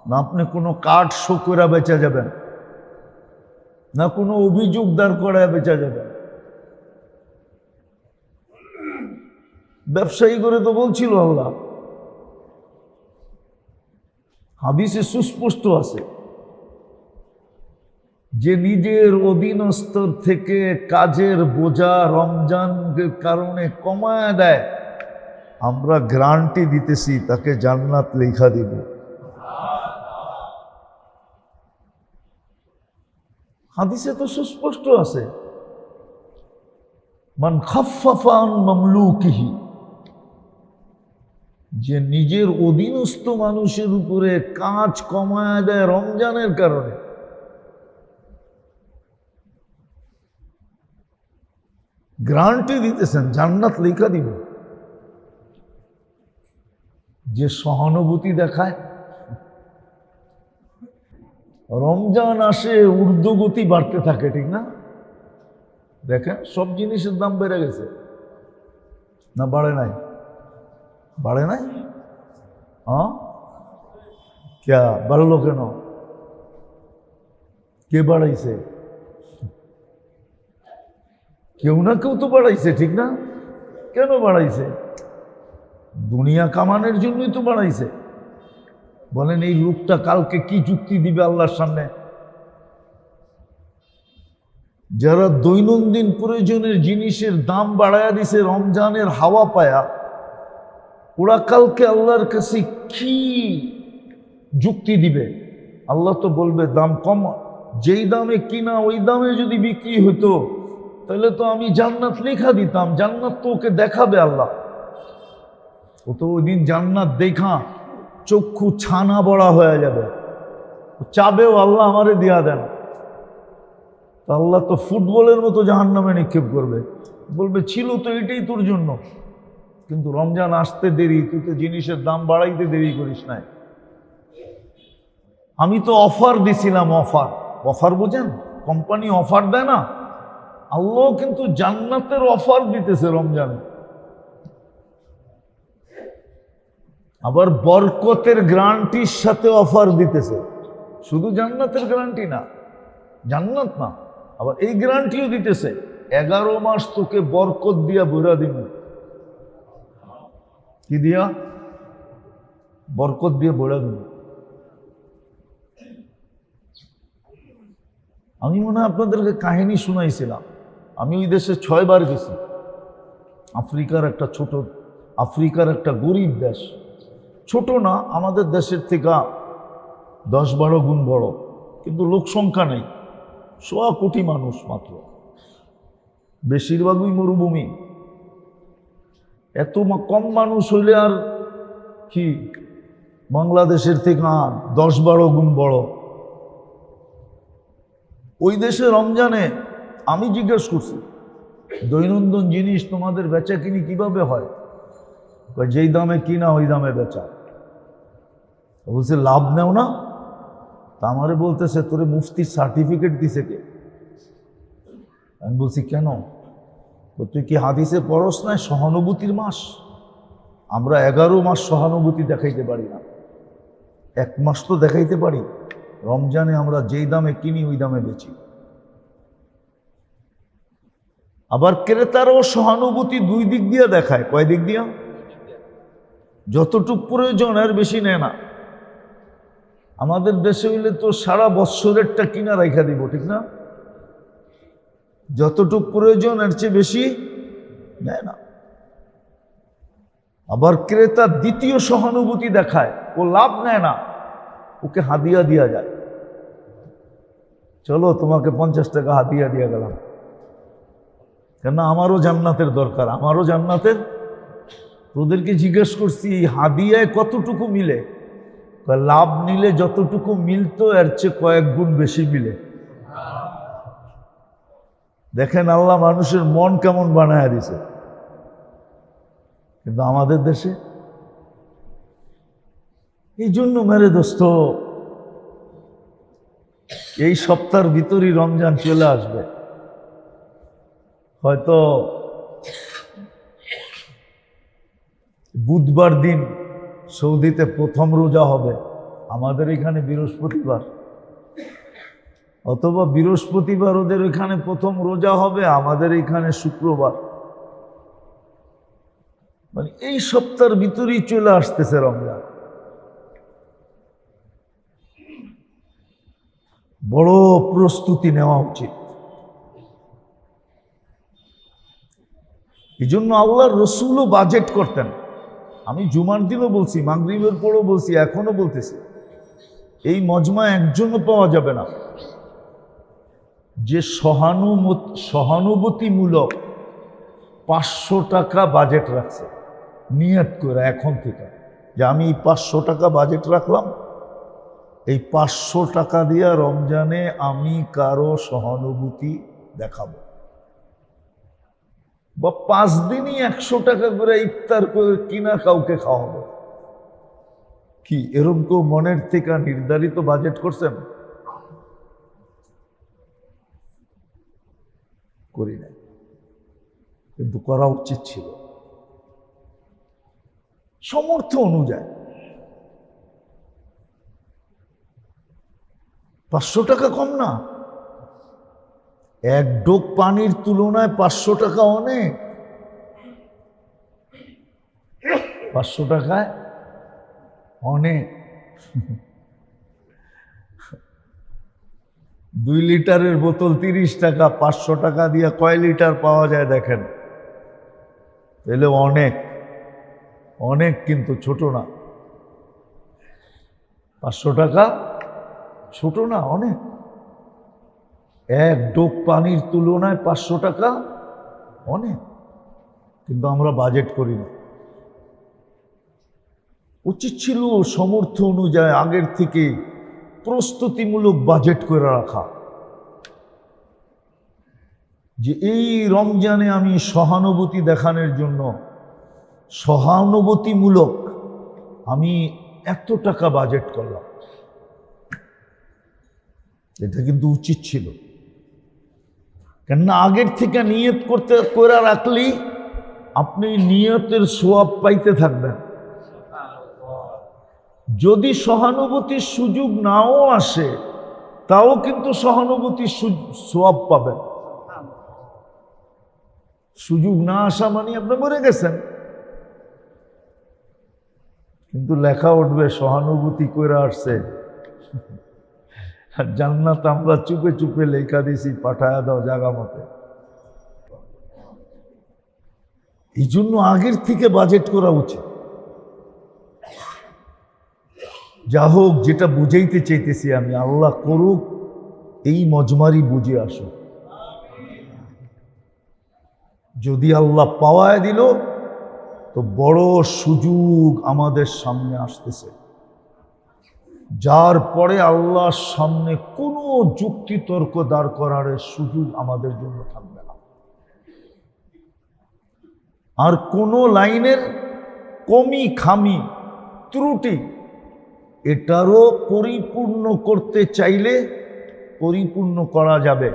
না আপনি কোনো কার্ড শো করে বেচা যাবেন, না কোনো অভিযোগ দাঁড় করায় বেচা যাবেন। ব্যবসায়ী করে তো বলছিল আল্লাহ, হাদিসে সুস্পষ্ট আছে যে নিজের অধীনস্থ থেকে কাজের বোঝা রমজানের কারণে কমায় দেয়, আমরা গ্যারান্টি দিতেছি তাকে জান্নাত লেখা দিব। হাদিসে তো সুস্পষ্ট আছে, মান খাফফাফা আন মামলুকিহি, যে নিজের অধীনস্থ মানুষের উপরে কাজ কমায় দেয় রমজানের কারণে, গ্যারান্টি দিতেছেন জান্নাত লেখা দিব। যে সহানুভূতি দেখায়, রমজান আসে ঊর্ধ্বগতি বাড়তে থাকে, ঠিক না? দেখেন সব জিনিসের দাম বেড়ে গেছে না বাড়ে নাই? বাড়ে নাই? হ্যাঁ, ক্যা বাড়লো কেন? কে বাড়াইছে? কেউ না কেউ তো বাড়াইছে, ঠিক না? কেন বাড়াইছে? দুনিয়া কামানোর জন্যই তো বাড়াইছে। বলেন এই লোকটা কালকে কি যুক্তি দিবে আল্লাহর সামনে? যারা দৈনন্দিন প্রয়োজনের জিনিসের দাম বাড়ায়া দিছে রমজানের হাওয়া পায়া, ওরা কালকে আল্লাহর কাছে কি যুক্তি দিবে? আল্লাহ তো বলবে দাম কম, যেই দামে কিনা ওই দামে যদি বিক্রি হতো তাহলে তো আমি জান্নাত লেখা দিতাম। জান্নাত তো ওকে দেখাবে আল্লাহ, ও তো ওই দিন জান্নাত দেখা চক্ষু ছানা বড়া হয়ে যাবে, চাবেও আল্লাহ আমারে দিয়া দেন। আল্লাহ তো ফুটবলের মতো জাহান্নামে নিক্ষেপ করবে, বলবে ছিল তো এটাই তোর জন্য, কিন্তু রমজান আসতে দেরি, তুই তো জিনিসের দাম বাড়াইতে দেরি করিস নাই। আমি তো অফার দিছিলাম, অফার, অফার বুঝেন, কোম্পানি অফার দেয় না, আল্লাহ কিন্তু জান্নাতের অফার দিতেছে রমজানে। আবার বরকতের গ্যারান্টির সাথে অফার দিতেছে, শুধু জান্নাতের গ্যারান্টি না, জান্নাত না, আবার এই গ্যারান্টিও দিতেছে 11 মাস তোকে বরকত দিয়া ভরা দিব। কি দিয়া? বরকত দিয়ে ভরা দিব। আমি মনে হয় আপনাদেরকে কাহিনী শুনাইছিলাম, আমি ওই দেশে 6 বার গেছি। আফ্রিকার একটা গরিব দেশ, ছোট না, আমাদের দেশের থেকে 10-12 গুণ বড়, কিন্তু লোক সংখ্যা নেই, 1.25 কোটি মানুষ মাত্র, বেশিরভাগই মরুভূমি। এত কম মানুষ হইলে আর কি বাংলাদেশের থেকে 10-12 গুণ বড়। ওই দেশে রমজানে আমি জিজ্ঞেস করছি, দৈনন্দিন জিনিস তোমাদের বেচা কিনি কিভাবে হয়? যেই দামে কিনা ওই দামে বেচা। বলছে লাভ নেও না? তা আমারে বলতেছে তোরে মুফতির সার্টিফিকেট দিছে কে? আমি বলছি কেন? তুই কি হাদিসে পড়স না সহানুভূতির মাস? আমরা 11 মাস সহানুভূতি দেখাইতে পারি না, 1 মাস তো দেখাইতে পারি। রমজানে আমরা যেই দামে কিনি ওই দামে বেচি। আবার ক্রেতারও সহানুভূতি 2 দিক দিয়ে দেখায়। কয় দিক দিয়া? যতটুক প্রয়োজন এর বেশি নেয় না। আমাদের দেশে হইলে তো সারা বৎসরেরটা কিনা রাইখা দিব, ঠিক না? যতটুক প্রয়োজন এর চেয়ে বেশি নেয় না। আবার ক্রেতা দ্বিতীয় সহানুভূতি দেখায়, ও লাভ নেয় না, ওকে হাদিয়া দিয়া যায়। চলো তোমাকে 50 টাকা হাদিয়া দিয়া গেলাম, কেন আমারও জান্নাতের দরকার, আমারও জান্নাতের। তোদেরকে জিজ্ঞেস করছি হাদিয়ায় কতটুকু মিলে? লাভ নিলে যতটুকু মিলতো এর চেয়ে কয়েক গুণ বেশি মিলে। দেখেন আল্লাহ মানুষের মন কেমন বানায় দিছে। কিন্তু আমাদের দেশে এই জন্য মেরে দোস্ত, এই সপ্তাহের ভিতরই রমজান চলে আসবে। হয়তো বুধবার দিন সৌদিতে প্রথম রোজা হবে, আমাদের এখানে বৃহস্পতিবার, অথবা বৃহস্পতিবার ওদের ওইখানে প্রথম রোজা হবে, আমাদের এখানে শুক্রবার। মানে এই সপ্তাহের ভিতরেই চলে আসতেছে রমজান। বড় প্রস্তুতি নেওয়া উচিত। এই জন্য আল্লাহর রসুলও বাজেট করতেন। আমি জুমার দিনও বলছি, মাগরিবের পরও বলছি, এখনো বলতেছি, এই মজমা একজনও পাওয়া যাবে না যে সহানুভূতিমূলক 500 টাকা বাজেট রাখছে নিয়ত করে এখন থেকে, যে আমি 500 টাকা বাজেট রাখলাম, এই 500 টাকা দিয়ে রমজানে আমি কারো সহানুভূতি দেখাবো, বা 5 দিনই 100 টাকা করে ইফতার করে কিনা কাউকে খাওয়াবো। কি এরকম কেউ মনের থেকে নির্ধারিত বাজেট করছেন? করি নাই, কিন্তু করা উচিত ছিল সামর্থ্য অনুযায়ী। 500 টাকা কম না, 1 ডোক পানির তুলনায় 500 টাকা অনেক। 500 টাকায় অনেক। 2 লিটারের বোতল 30 টাকা, 500 টাকা দিয়ে কয় লিটার পাওয়া যায় দেখেন। তাহলে অনেক অনেক, কিন্তু ছোট না। 500 টাকা ছোট না, অনেক। 1 ডোক পানির তুলনায় 500 টাকা অনেক, কিন্তু আমরা বাজেট করি না। উচিত ছিল সামর্থ্য অনুযায়ী আগের থেকে প্রস্তুতিমূলক বাজেট করে রাখা, যে এই রমজানে আমি সহানুভূতি দেখানোর জন্য সহানুভূতিমূলক আমি এত টাকা বাজেট করলাম। এটা কিন্তু উচিত ছিল, কেননা আগের থেকে নিয়ত করে রাখলেই আপনি নিয়তের সওয়াব পাইতে থাকবেন। যদি সহানুভূতির সুযোগ নাও আসে, তাও কিন্তু সহানুভূতির সওয়াব পাবেন। সুযোগ না আসা মানে আপনি মরে গেছেন, কিন্তু লেখা উঠবে সহানুভূতি করে আসছে। জান্নাত আমরা চুপে চুপে লেখা দিছি, পাঠায়া দাও জায়গা মতে। এই জন্য আগের থেকে বাজেট করা উচিত। যা হোক, যেটা বুঝাইতে চাইতেছি আমি, আল্লাহ করুক এই মজমারি বুঝে আসুক। যদি আল্লাহ পাওয়ায় দিল তো বড় সুযোগ আমাদের সামনে আসতেছে, যার পরে আল্লাহর সামনে কোনো যুক্তিতর্ক দাঁড় করার সুযোগ আমাদের জন্য থাকবে না। আর কোনো লাইনের কমি খামি ত্রুটি এটারও পরিপূর্ণ করতে চাইলে পরিপূর্ণ করা যাবে।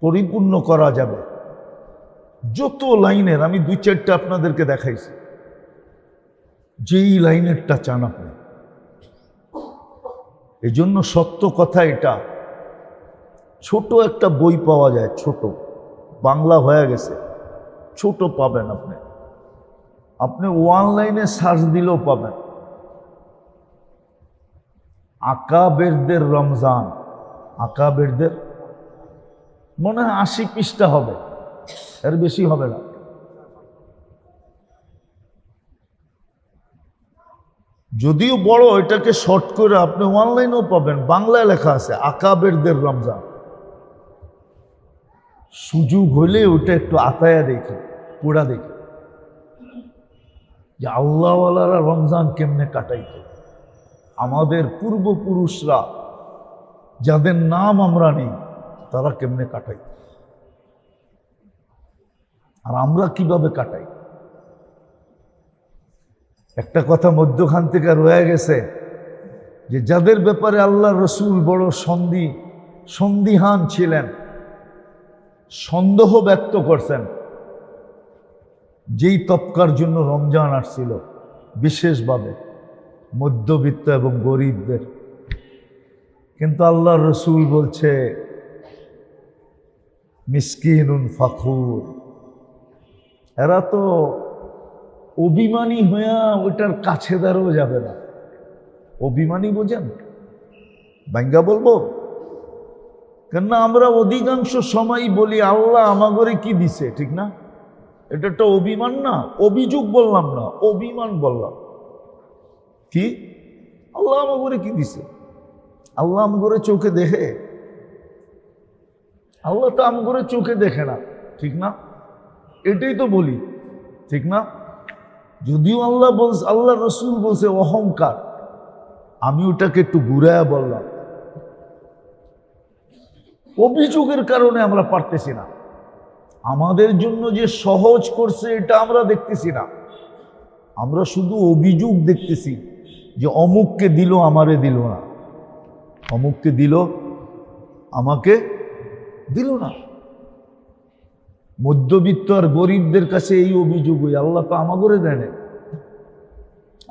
পরিপূর্ণ করা যাবে। যত লাইনের আমি 2-4টা আপনাদেরকে দেখাইছি, যেই লাইনেরটা চান আপনি। এই জন্য সত্য কথা এটা, ছোট একটা বই পাওয়া যায়, ছোট, বাংলা হয়ে গেছে, ছোট পাবেন আপনি। আপনি অনলাইনে সার্চ দিলেও পাবেন। আকাবেরদের রমজান, আকাবেরদের মনে হয় 80 পৃষ্ঠা হবে, এর বেশি হবে না। যদিও বড়, এটাকে শর্ট করে আপনি অনলাইনেও পাবেন, বাংলায় লেখা আছে আকাবেরদের রমজান। সুযোগ হলে ওটা একটু আতায়া দেখে, পুরা দেখে, যে আল্লাহওয়ালারা রমজান কেমনে কাটাইত, আমাদের পূর্বপুরুষরা যাদের নাম আমরা নেই তারা কেমনে কাটাইত, আর আমরা কিভাবে কাটাই। একটা কথা মধ্যখান থেকে রয়ে গেছে, যে যাদের ব্যাপারে আল্লাহ রসুল বড় সন্দিহান ছিলেন, সন্দেহ ব্যক্ত করছেন, যেই তবকার জন্য রমজান আসছিল বিশেষভাবে মধ্যবিত্ত এবং গরিবদের। কিন্তু আল্লাহ রসুল বলছে মিসকিনুন ফাখুর, এরা তো অভিমানী হইয়া ওইটার কাছে দাঁড়াও যাবে না। অভিমানী বোঝেন, বাঙ্গা বলবো, কেননা আমরা অধিকাংশ সময় বলি আল্লাহ আমাগরে কি দিছে, ঠিক না? এটা একটা অভিমান না, অভিযোগ বললাম না, অভিমান বললাম। কি আল্লাহ আমাগরে কি দিছে? আল্লাহ আমগরে চোখে দেখে? আল্লাহ তো আমগরে চোখে দেখে না, ঠিক না? এটাই তো বলি, ঠিক না? যদিও আল্লাহ রসুল বলছে অহংকার, আমি ওটাকে একটু ঘুরায়া বললাম। অভিযোগের কারণে আমরা পারতেছি না, আমাদের জন্য যে সহজ করছে এটা আমরা দেখতেছি না। আমরা শুধু অভিযোগ দেখতেছি, যে অমুককে দিল আমারে দিল না, অমুককে দিল আমাকে দিল না। মধ্যবিত্ত আর গরিবদের কাছে এই অভিযোগ, আল্লাহ তো আমাগরে দেয় না,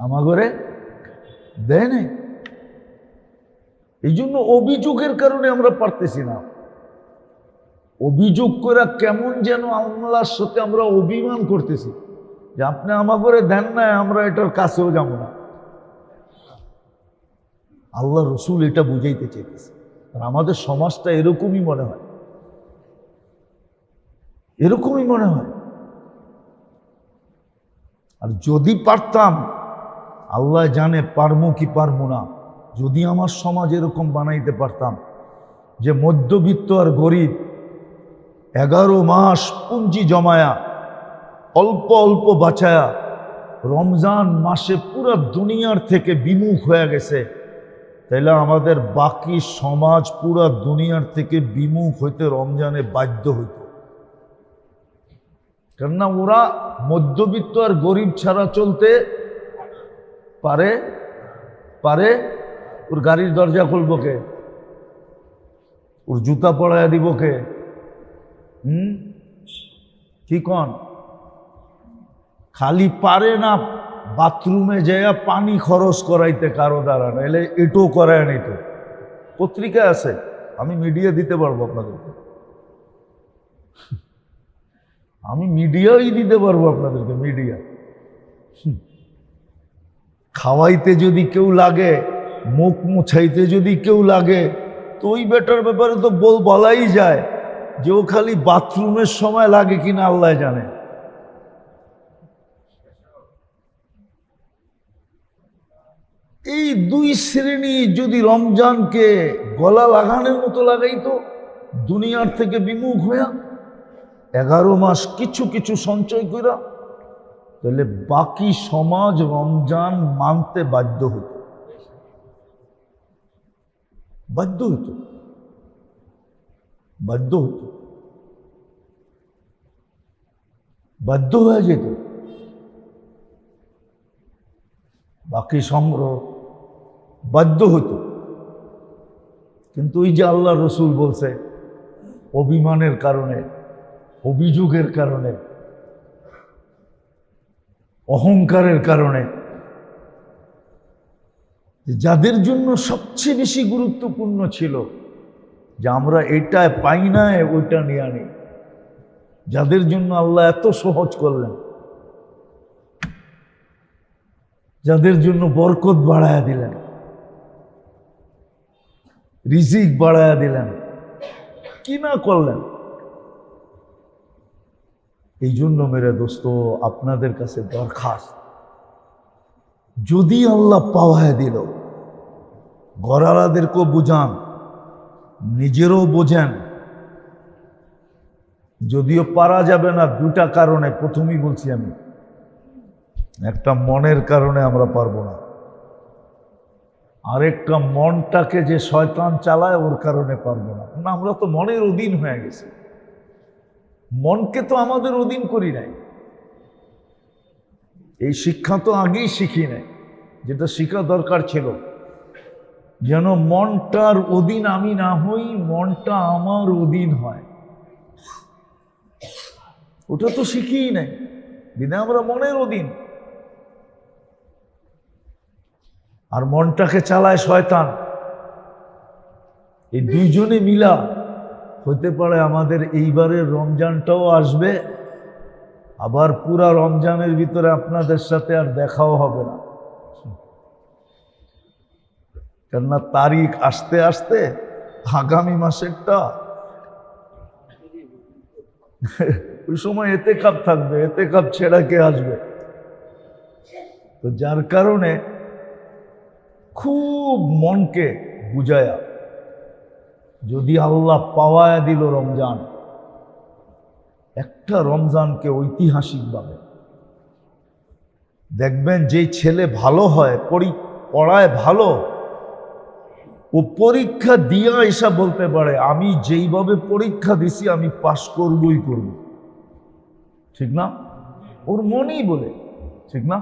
আমাগরে দেয় না। এই জন্য অভিযোগের কারণে আমরা পারতেছি না। অভিযোগ করে কেমন যেন আল্লাহর সাথে আমরা অভিমান করতেছি, যে আপনি আমাগরে দেন না, আমরা এটার কাছেও যাব না। আল্লাহ রসুল এটা বুঝাইতে চাইতেছে। আর আমাদের সমাজটা এরকমই মনে হয়, এরকমই মনে হয়। আর যদি পারতাম, আল্লাহ জানে পারমু কি পারমু না, যদি আমার সমাজ এরকম বানাইতে পারতাম, যে মধ্যবিত্ত আর গরিব 11 মাস পুঁজি জমায়া অল্প অল্প বাঁচায়া রমজান মাসে পুরো দুনিয়ার থেকে বিমুখ হয়ে গেছে, তাইলে আমাদের বাকি সমাজ পুরো দুনিয়ার থেকে বিমুখ হইতে রমজানে বাধ্য হইত। কেননা ওরা মধ্যবিত্ত আর গরিব ছাড়া চলতে পারে পারে ওর গাড়ির দরজা খুলব কে? ওর জুতা পড়াইয়া দিব কে? কি কন? খালি পারে না বাথরুমে যাইয়া পানি খরচ করাইতে কারো দ্বারা, নাহলে এটাও করায় নিত। পত্রিকা আছে, আমি মিডিয়া দিতে পারবো আপনাদেরকে, আমি মিডিয়াই দিতে পারবো আপনাদেরকে, মিডিয়া। খাওয়াইতে যদি কেউ লাগে, মুখ মুছাইতে যদি কেউ লাগে, তো ওই বেটার ব্যাপারে তো বলাই যায় যে ও খালি বাথরুমের সময় লাগে কিনা আল্লাহ জানে। এই দুই শ্রেণী যদি রমজানকে গলা লাগানোর মতো লাগাইতো দুনিয়ার থেকে বিমুখ হইয়া 11 মাস কিছু কিছু সঞ্চয় কইরা, তাহলে বাকি সমাজ রমজান মানতে বাধ্য হতো, বাধ্য হতো, বাধ্য হতো, বাধ্য হয়ে যেত। বাকি সংগ্রহ বাধ্য হতো। কিন্তু ওই যে আল্লাহ রসুল বলছে অভিমানের কারণে, অভিযোগের কারণে, অহংকারের কারণে, যাদের জন্য সবচেয়ে বেশি গুরুত্বপূর্ণ ছিল যে আমরা এটা পাই না ওইটা নিয়ে আনি, যাদের জন্য আল্লাহ এত সহজ করলেন, যাদের জন্য বরকত বাড়ায়া দিলেন, রিজিক বাড়ায়া দিলেন, কি না করলেন। এই জন্য মেরে দোস্ত আপনাদের কাছে দরখাস্ত, যদি আল্লাহ পাওয়ায় দিল, ঘরালাদেরকেও বুঝান, নিজেরও বোঝেন। যদিও পারা যাবে না দুটা কারণে, প্রথমেই বলছি আমি, একটা মনের কারণে আমরা পারবো না, আরেকটা মনটাকে যে শয়তান চালায় ওর কারণে পারবো না। আমরা তো মনের অধীন হয়ে গেছি, মনকে তো আমাদের অধীন করি নাই। এই শিক্ষা তো আগেই শিখি নাই, যেটা শিখা দরকার ছিল, যেন মনটার অধীন আমি না হই, মনটা আমার অধীন হয়। ওটা তো শিখিই নাই, বিনা আমরা মনের অধীন। আর মনটাকে চালায় শয়তান। এই দুইজনে মিলা হতে পারে আমাদের এইবারের রমজানটাও আসবে, আবার পুরা রমজানের ভিতরে আপনাদের সাথে আর দেখাও হবে না। কেননা তারিখ আসতে আসতে আগামী মাসেরটা ওই সময় এতেকাব থাকবে, এতেকাব ছেড়া কে আসবে? তো যার কারণে খুব মনকে বুঝায়া, যদি আল্লাহ পাওয়ায় দিল রমজান, একটা রমজানকে ঐতিহাসিকভাবে দেখবেন, যে ছেলে ভালো হয়, পড়ায় ভালো, ও পরীক্ষা দিয়া এসা বলতে পারে আমি যেইভাবে পরীক্ষা দিছি আমি পাশ করবই করব, ঠিক না? ওর মনেই বলে, ঠিক না?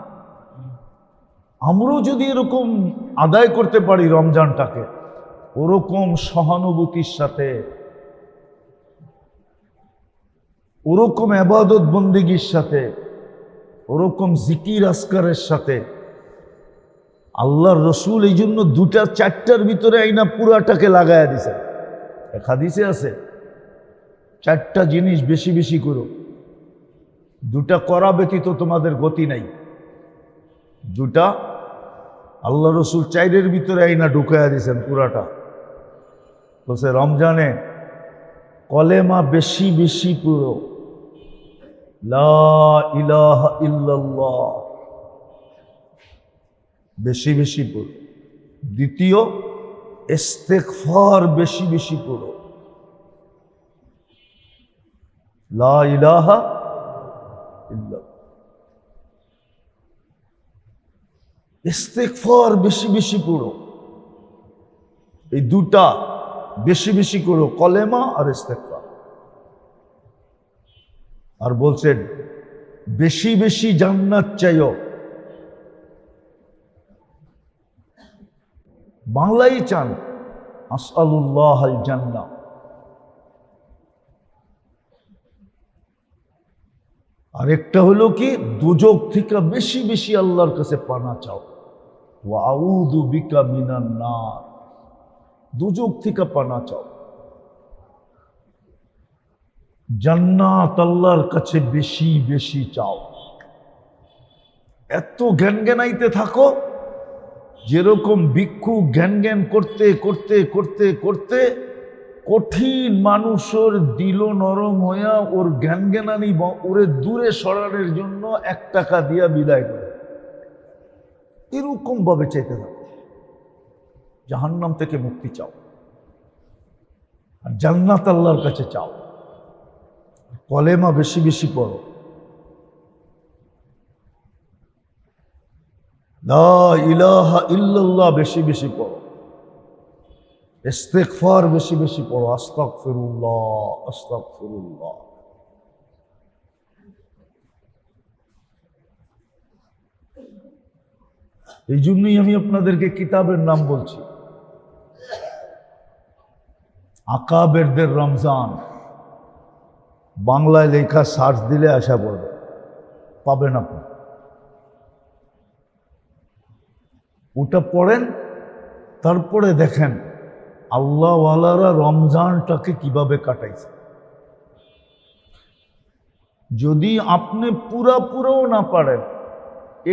আমরাও যদি এরকম আদায় করতে পারি রমজানটাকে, ওরকম সহানুভূতির সাথে, ওরকম ইবাদত বন্দেগীর সাথে, ওরকম জিকির আসকারের সাথে, আল্লাহর রসুল এই জন্য দুটা চারটার ভিতরে আইনা পুরাটাকে লাগায়া দিছে। এক হাদিসে আছে, চারটা জিনিস বেশি বেশি করো, দুটা করা ব্যতীত তোমাদের গতি নাই। দুটা আল্লাহ রসুল চাইরের ভিতরে আইনা ঢুকাইয়া দিয়েছেন পুরাটা। বলছে রমজানে কলেমা বেশি বেশি পুরো, লা ইলাহা ইল্লাল্লাহ বেশি বেশি পড়ো। দ্বিতীয়, ইস্তেগফার বেশি বেশি পড়ো, লা ইলাহা ইল্লাল্লাহ। ইস্তেগফার বেশি বেশি পড়ো, এই দুটা বেশি বেশি করো, কলেমা আর ইস্তেগফার। আর বলছেন বেশি বেশি জান্নাত চাইও। বাংলাই চান আসআলুল্লাহ আল জান্নাহ। আরেকটা হলো কি, দুজক থেকে বেশি বেশি আল্লাহর কাছে পানা চাও, ওয়া আউযু বিকা মিনান নার, দুজক থেকে পানা চাও। জান্নাত আল্লাহর কাছে বেশি বেশি চাও। এত জ্ঞান জ্ঞানাইতে থাকো, যেরকম ভিক্ষু জ্ঞান জ্ঞান করতে করতে করতে করতে কঠিন মানুষের দিল নরম হইয়া ওর জ্ঞান জ্ঞানানি ওরে দূরে সরানোর জন্য 1 টাকা দিয়া বিদায় করে। এরকম ভাবে চাইতে থাকো, জাহান্নাম থেকে মুক্তি চাও, আর জান্নাত আল্লাহর কাছে চাও। কলেমা বেশি বেশি পড়ো, লা ইলাহা ইল্লাল্লাহ বেশি বেশি পড়ো, ইস্তেগফার বেশি বেশি পড়ো, আস্তাগফিরুল্লাহ আস্তাগফিরুল্লাহ। এই জন্যই আমি আপনাদেরকে কিতাবের নাম বলছি, আকাবেরদের রমজান। বাংলায় লেখা সার্চ দিলে আসা পড়বে, পাবেন আপনি। ওটা পড়েন, তারপরে দেখেন আল্লাহওয়ালারা রমজানটাকে কিভাবে কাটাইছে। যদি আপনি পুরাও না পারেন,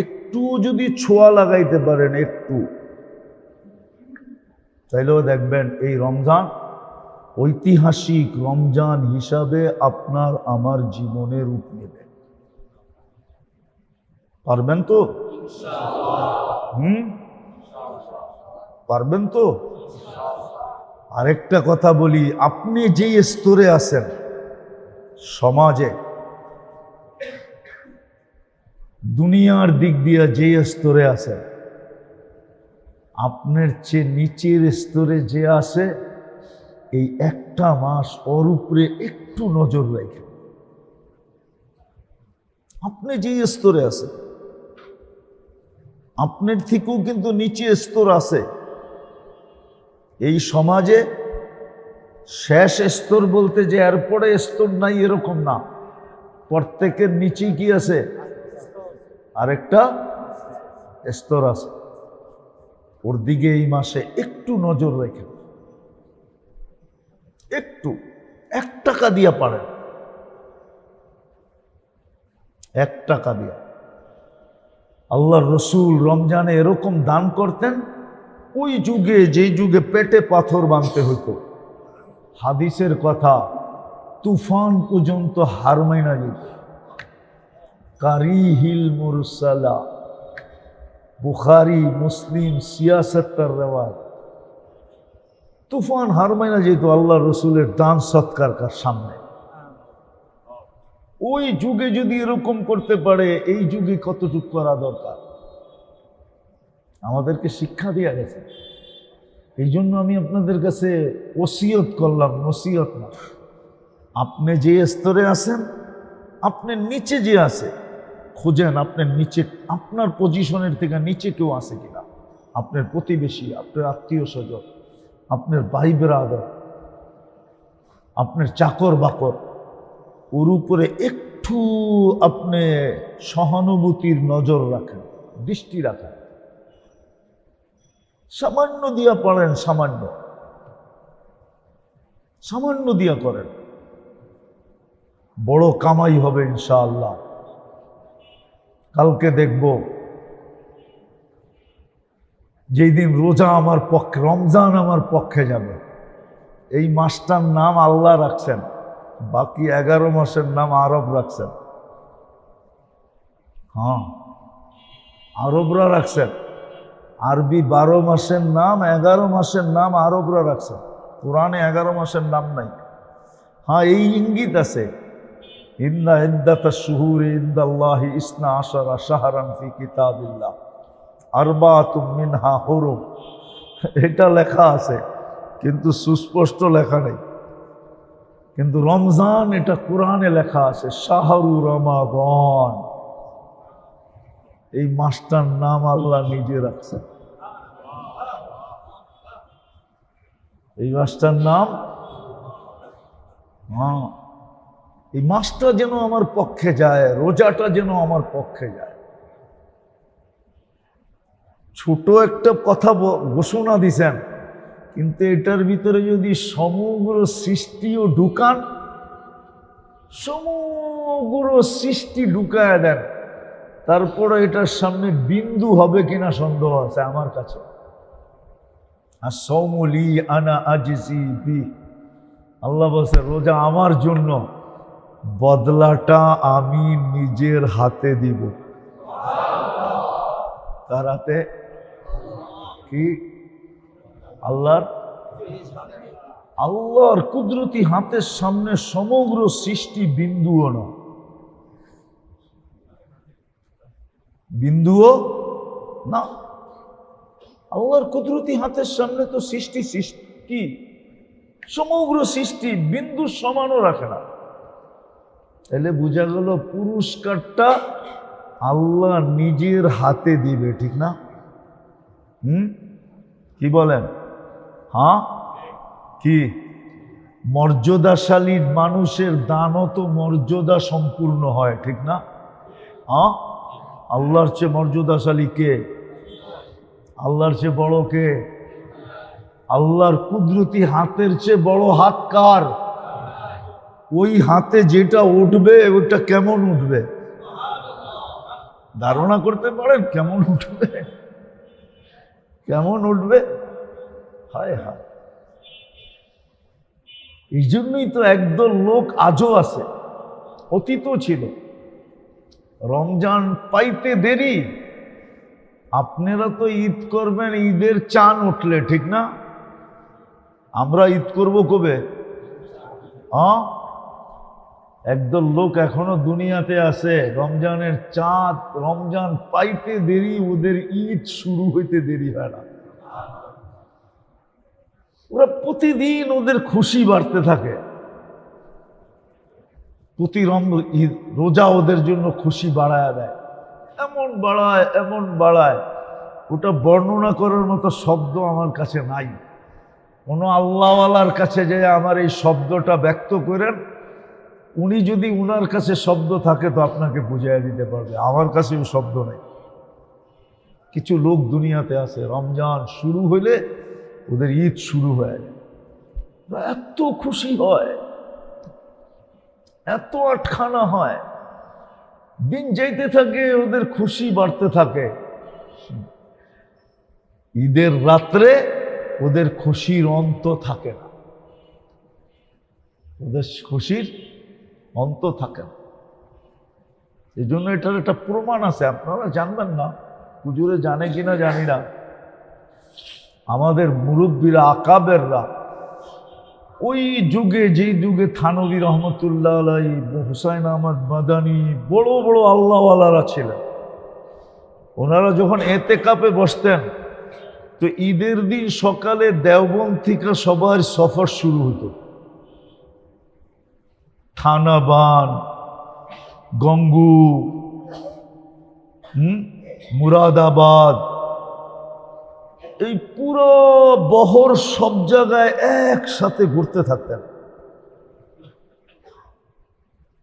একটু যদি ছোঁয়া লাগাইতে পারেন একটু, তাইলেও দেখবেন এই রমজান ঐতিহাসিক রমজান হিসাবে আপনার আমার জীবনে রূপ নেবে। পারবেন তো? পারবেন তো? আরেকটা কথা বলি, আপনি যে স্তরে আছেন সমাজে, দুনিয়ার দিক দিয়ে যে স্তরে আছেন, আপনার চেয়ে নিচের স্তরে যে আছে, এই একটা মাস ওর উপরে একটু নজর রাখেন। আপনি যে স্তরে আছে, আপনার থেকেও কিন্তু নিচে স্তর আছে। এই সমাজে শেষ স্তর বলতে যে এরপরে স্তর নাই এরকম না, প্রত্যেকের নিচে কি আছে? আরেকটা স্তর আছে। ওর দিকে এই মাসে একটু নজর রেখে, একটু 1 টাকা দিয়া পারেন, 1 টাকা দিয়া। আল্লাহর রসুল রমজানে এরকম দান করতেন, ওই যুগে, যে যুগে পেটে পাথর বাঁধতে হতো, হাদিসের কথা, তুফান পর্যন্ত হার মাইনা যেত। কারিহিল মুরসালা, বুখারি মুসলিম সিয়াসত্তর রেওয়াজ, তুফান হার মাইনা যেত আল্লাহ রসুলের দান সৎকার সামনে। ওই যুগে যদি এরকম করতে পারে, এই যুগে কতটুকু করা দরকার? আমাদেরকে শিক্ষা দেওয়া গেছে। এই জন্য আমি আপনাদের কাছে ওসিয়ত করলাম, নসিহত না। আপনি যে স্তরে আছেন, আপনার নিচে যে আছে, খোঁজেন আপনার নিচে, আপনার পজিশনের থেকে নিচে কেউ আছে কিনা। আপনার প্রতিবেশী, আপনার আত্মীয় স্বজন, আপনার ভাই বেরাদর, আপনার চাকর বাকর, ওর উপরে একটু আপনি সহানুভূতির নজর রাখেন, দৃষ্টি রাখেন। সামান্য দিয়া পড়েন, সামান্য দিয়া করেন, বড় কামাই হবে ইনশাআল্লাহ। কালকে দেখব, যেই দিন রোজা আমার পক্ষে, রমজান আমার পক্ষে যাবে, এই মাসটার নাম আল্লাহ রাখছেন, বাকি 11 মাসের নাম আরব রাখছেন। হ্যাঁ, আরবরা রাখছেন। আরবি 12 মাসের নাম, 11 মাসের নাম আরবরা রাখছেন। কোরআনে 11 মাসের নাম নাই। হ্যাঁ, এই ইঙ্গিত আছে, ইন্না ইদ্দাতাশ শুহুরি ইনদাল্লাহি 12 শাহরান ফি কিতাবিল্লাহ আরবাতুম মিনহা হুরুম। এটা লেখা আছে, কিন্তু সুস্পষ্ট লেখা নেই। কিন্তু রমজান এটা কোরআনে লেখা আছে, শাহরু রমাদান। এই মাসটার নাম আল্লাহ নিজে রাখছেন। এই মাসটার নাম, হ্যাঁ, এই মাসটা যেন আমার পক্ষে যায়, রোজাটা যেন আমার পক্ষে যায়। ছোট একটা কথা ঘোষণা দিছেন, কিন্তু এটার ভিতরে যদি সমগ্র সৃষ্টিও ঢুকান, সমগ্র সৃষ্টি ঢুকায় দেন, তারপরে এটার সামনে বিন্দু হবে কিনা সন্দেহ আছে আমার কাছে। আর সৌমলি আনা আজিজি বি, আল্লাহ বলছে রোজা আমার জন্য, বদলাটা আমি নিজের হাতে দিব। কার হাতে? কি? আল্লাহর। আল্লাহর কুদরতি হাতের সামনে সমগ্র সৃষ্টি বিন্দুও না, বিন্দুও না। আল্লাহর কুদরতি হাতের সামনে তো সৃষ্টি কি, সমগ্র সৃষ্টি বিন্দুর সমানও রাখে না। তাহলে বোঝা গেল পুরস্কারটা আল্লাহ নিজের হাতে দিবে, ঠিক না? কি বলেন? হ্যাঁ, কি মর্যাদাশালী মানুষের দানও তো মর্যাদা সম্পূর্ণ হয়, ঠিক না? হ্যাঁ, আল্লাহর চেয়ে মর্যাদাশালী কে? আল্লাহর চেয়ে বড় কে? আল্লাহর কুদরতি হাতের চেয়ে বড় হাত কার? ওই হাতে যেটা উঠবে ওইটা কেমন উঠবে ধারণা করতে পারেন? কেমন উঠবে? কেমন উঠবে? হায় হায়। এই জন্যই তো একদল লোক আজও আছে, অতীতও ছিল। রমজান পাইতে দেরি, আপনারা তো ঈদ করবেন ঈদের চাঁদ উঠলে, ঠিক না? আমরা ঈদ করব কবে? একদল লোক এখনো দুনিয়াতে আছে, রমজানের চাঁদ, রমজান পাইতে দেরি, ওদের ঈদ শুরু হইতে দেরি হয় না। ওরা প্রতিদিন ওদের খুশি বাড়তে থাকে, প্রতি রোজা ওদের জন্য খুশি বাড়ায় দেয়, এমন বাড়ায় এমন বাড়ায়, ওটা বর্ণনা করার মতো শব্দ আমার কাছে নাই। কোনো আল্লাহওয়ালার কাছে যে আমার এই শব্দটা ব্যক্ত করেন, উনি যদি উনার কাছে শব্দ থাকে তো আপনাকে বুঝাইয়া দিতে পারবে, আমার কাছে ওই শব্দ নেই। কিছু লোক দুনিয়াতে আছে, রমজান শুরু হইলে ওদের ঈদ শুরু হয়ে যায়, এত খুশি হয়, এত আটখানা হয়, দিন যাইতে থাকে ওদের খুশি বাড়তে থাকে। ঈদের রাত্রে ওদের খুশির অন্ত থাকে না, ওদের খুশির অন্ত থাকে না। এই জন্য এটার একটা প্রমাণ আছে, আপনারা জানবেন না, হুজুরে জানে কিনা জানি না। আমাদের মুরব্বীরা, আকাবেররা, ওই যুগে, যেই যুগে থানভী রহমতুল্লাহ আলাইহি, হুসাইন আহমদ মাদানী, বড় বড় আল্লাহওয়ালারা ছিলেন, ওনারা যখন এতেকাপে বসতেন তো ঈদের দিন সকালে দেওবন্দ থেকে সবার সফর শুরু হতো। থানাবান, গঙ্গু, মুরাদাবাদ, এই পুরো বহর সব জায়গায় একসাথে ঘুরতে থাকতেন।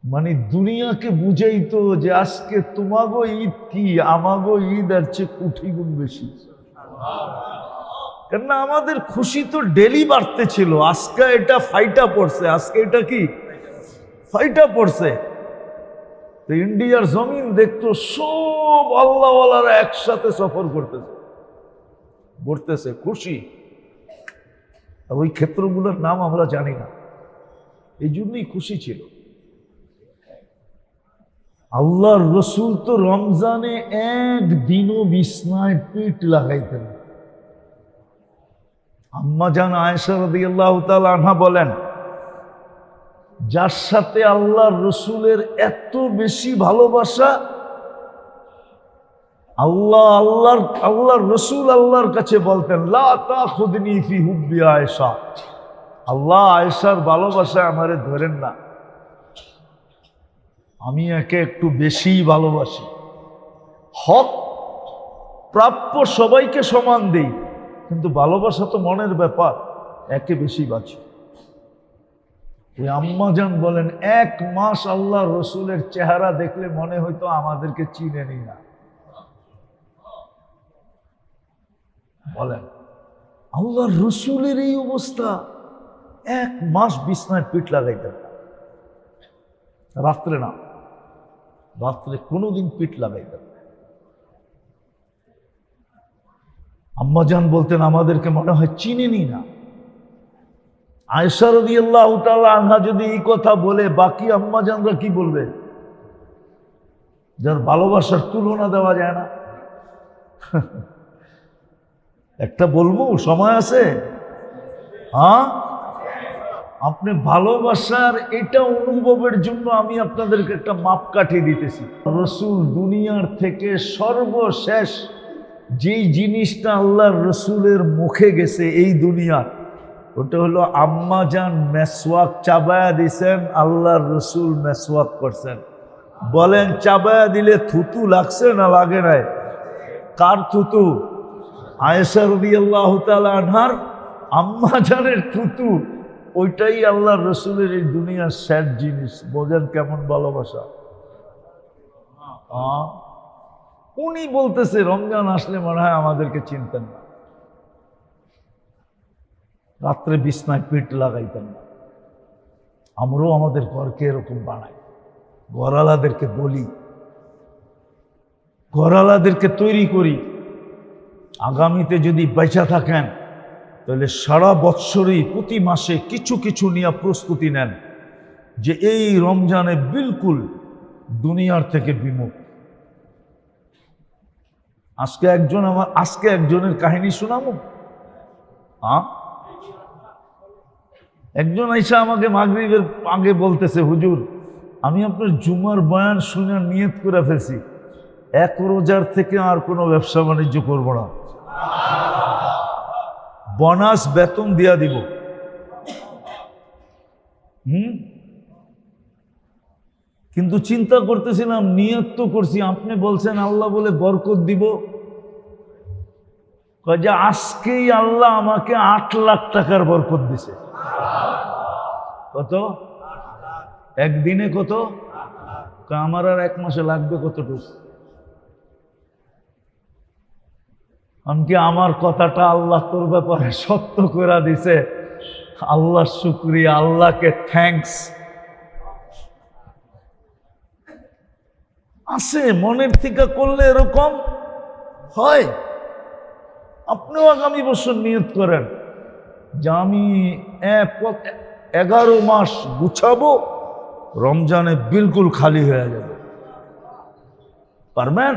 মানে দুনিয়াকে বুঝাইতো যে আজকে তোমাগো ঈদ কি, আমাগো ঈদ আর চেয়ে কোটি গুণ বেশি। কেননা আমাদের খুশি তো ডেলি বাড়তে ছিল, আজকে এটা ফাইটা পড়ছে, আজকে এটা কি ফাইটা পড়ছে। তো ইন্ডিয়ার জমিন দেখতো সব আল্লাহওয়ালারা একসাথে সফর করতেছে, ঘুরতেছে, খুশি। ওই ক্ষেত্রগুলোর নাম আমরা জানি না, এই জন্যই খুশি ছিল। আল্লাহর রসুল তো রমজানে একদিনও বিছনায় পিঠ লাগাইতেন। আম্মা জান আয়েশা রাদিয়াল্লাহু তাআলা আনহা বলেন, যার সাথে আল্লাহর রসুলের এত বেশি ভালোবাসা, আল্লাহর রসুল আল্লাহর কাছে বলতেন, লা তাখুদনি ফি হুব্বি আয়েশা, আল্লাহ আয়েশার ভালোবাসায় আমারে ধরেন না, আমি একে একটু বেশি ভালোবাসি। হক প্রাপ্য সবাইকে সমান দেই, কিন্তু ভালোবাসা তো মনের ব্যাপার, একে বেশি বাঁচি। ওই আম্মাজান বলেন, এক মাস আল্লাহ রসুলের চেহারা দেখলে মনে হইতো আমাদেরকে চিনেনি না। বলেন, আল্লাহ রসুলের এই অবস্থা, এক মাস বিছনায় পিঠ লাগাইতেন না, রাত্রে না, রাত্রে কোনোদিন পিঠ লাগাইতেন না। আম্মাজান বলতেন, আমাদেরকে মনে হয় চিনেনি না। আয়েশা রাদিয়াল্লাহু তাআলা আনহা যদি এই কথা বলে, বাকি আম্মাজানরা কি বলবে? যার ভালোবাসার তুলনা দেওয়া যায় না। একটা বলবো, সময় আছে? হ্যাঁ, আপনি ভালোবাসার এটা অনুভবের জন্য আমি আপনাদেরকে একটা মাপকাঠি দিতেছি। রসুল দুনিয়ার থেকে সর্বশেষ যেই জিনিসটা আল্লাহর রসুলের মুখে গেছে এই দুনিয়ার, ওটা হলো আম্মাজান মেসওয়াক চাবায়া দিছেন, আল্লাহর রসুল মেসওয়াক করছেন। বলেন, চাবায়া দিলে থুতু লাগছে না লাগে নাই? কার থুতু? আয়েশা রাদিয়াল্লাহু তাআলা আনহার আম্মাজানের থুতু। ওইটাই আল্লাহ রসুলের এই দুনিয়ার স্যাড জিনিস। বোঝেন কেমন ভালোবাসা। উনি বলতেছে রমজান আসলে মনে হয় আমাদেরকে চিনতেন না, রাত্রে বিছনায় পিঠ লাগাইতেন না। আমরাও আমাদের ঘরকে এরকম বানাই, ঘরালাদেরকে বলি, ঘরালাদেরকে তৈরি করি। আগামীতে যদি বেঁচে থাকেন তাহলে সারা বৎসরই প্রতি মাসে কিছু কিছু নিয়ে প্রস্তুতি নেন যে এই রমজানে বিলকুল দুনিয়ার থেকে বিমুখ। আজকে একজনের কাহিনী শোনাবো। একজন আইসা আমাকে মাগরিবের আগে বলতেছে, হুজুর আমি আপনার জুমার বয়ান শুনে নিয়ত করে ফেলছি, 1 রোজার থেকে আর কোনো ব্যবসা বাণিজ্য করবো না, বোনাস বেতন দিয়া দিব। কিন্তু চিন্তা করতেছিলাম, নিয়ত তো করছি, আপনি বলছেন আল্লাহ বলে বরকত দিব, যে আজকেই আল্লাহ আমাকে 8 লাখ টাকার বরকত দিছে। কত? একদিনে কত? আমার আর 1 মাসে লাগবে কতটুকু? এমনকি আমার কথাটা আল্লাহ তোর ব্যাপারে সত্য করে দিছে, আল্লাহ শুকরিয়া, আল্লাহকে থ্যাঙ্কস। আছে মনের থেকে করলে এরকম হয়। আপনিও আগামী বছর নিয়ত করেন যে আমি 11 মাস গুছাবো, রমজানে বিলকুল খালি হয়ে যাবে। পারবেন?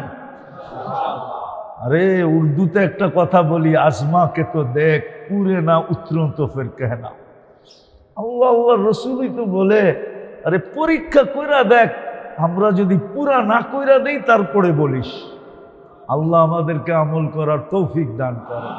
আরে উর্দুতে একটা কথা বলি, আজমা কে তো দেখ পুরে না উতরুন তো ফের কেনা। আল্লাহ রসুলই তো বলে, আরে পরীক্ষা কইরা দেখ, আমরা যদি পুরা না কইরা দেই তারপরে বলিস। আল্লাহ আমাদেরকে আমল করার তৌফিক দান করেন।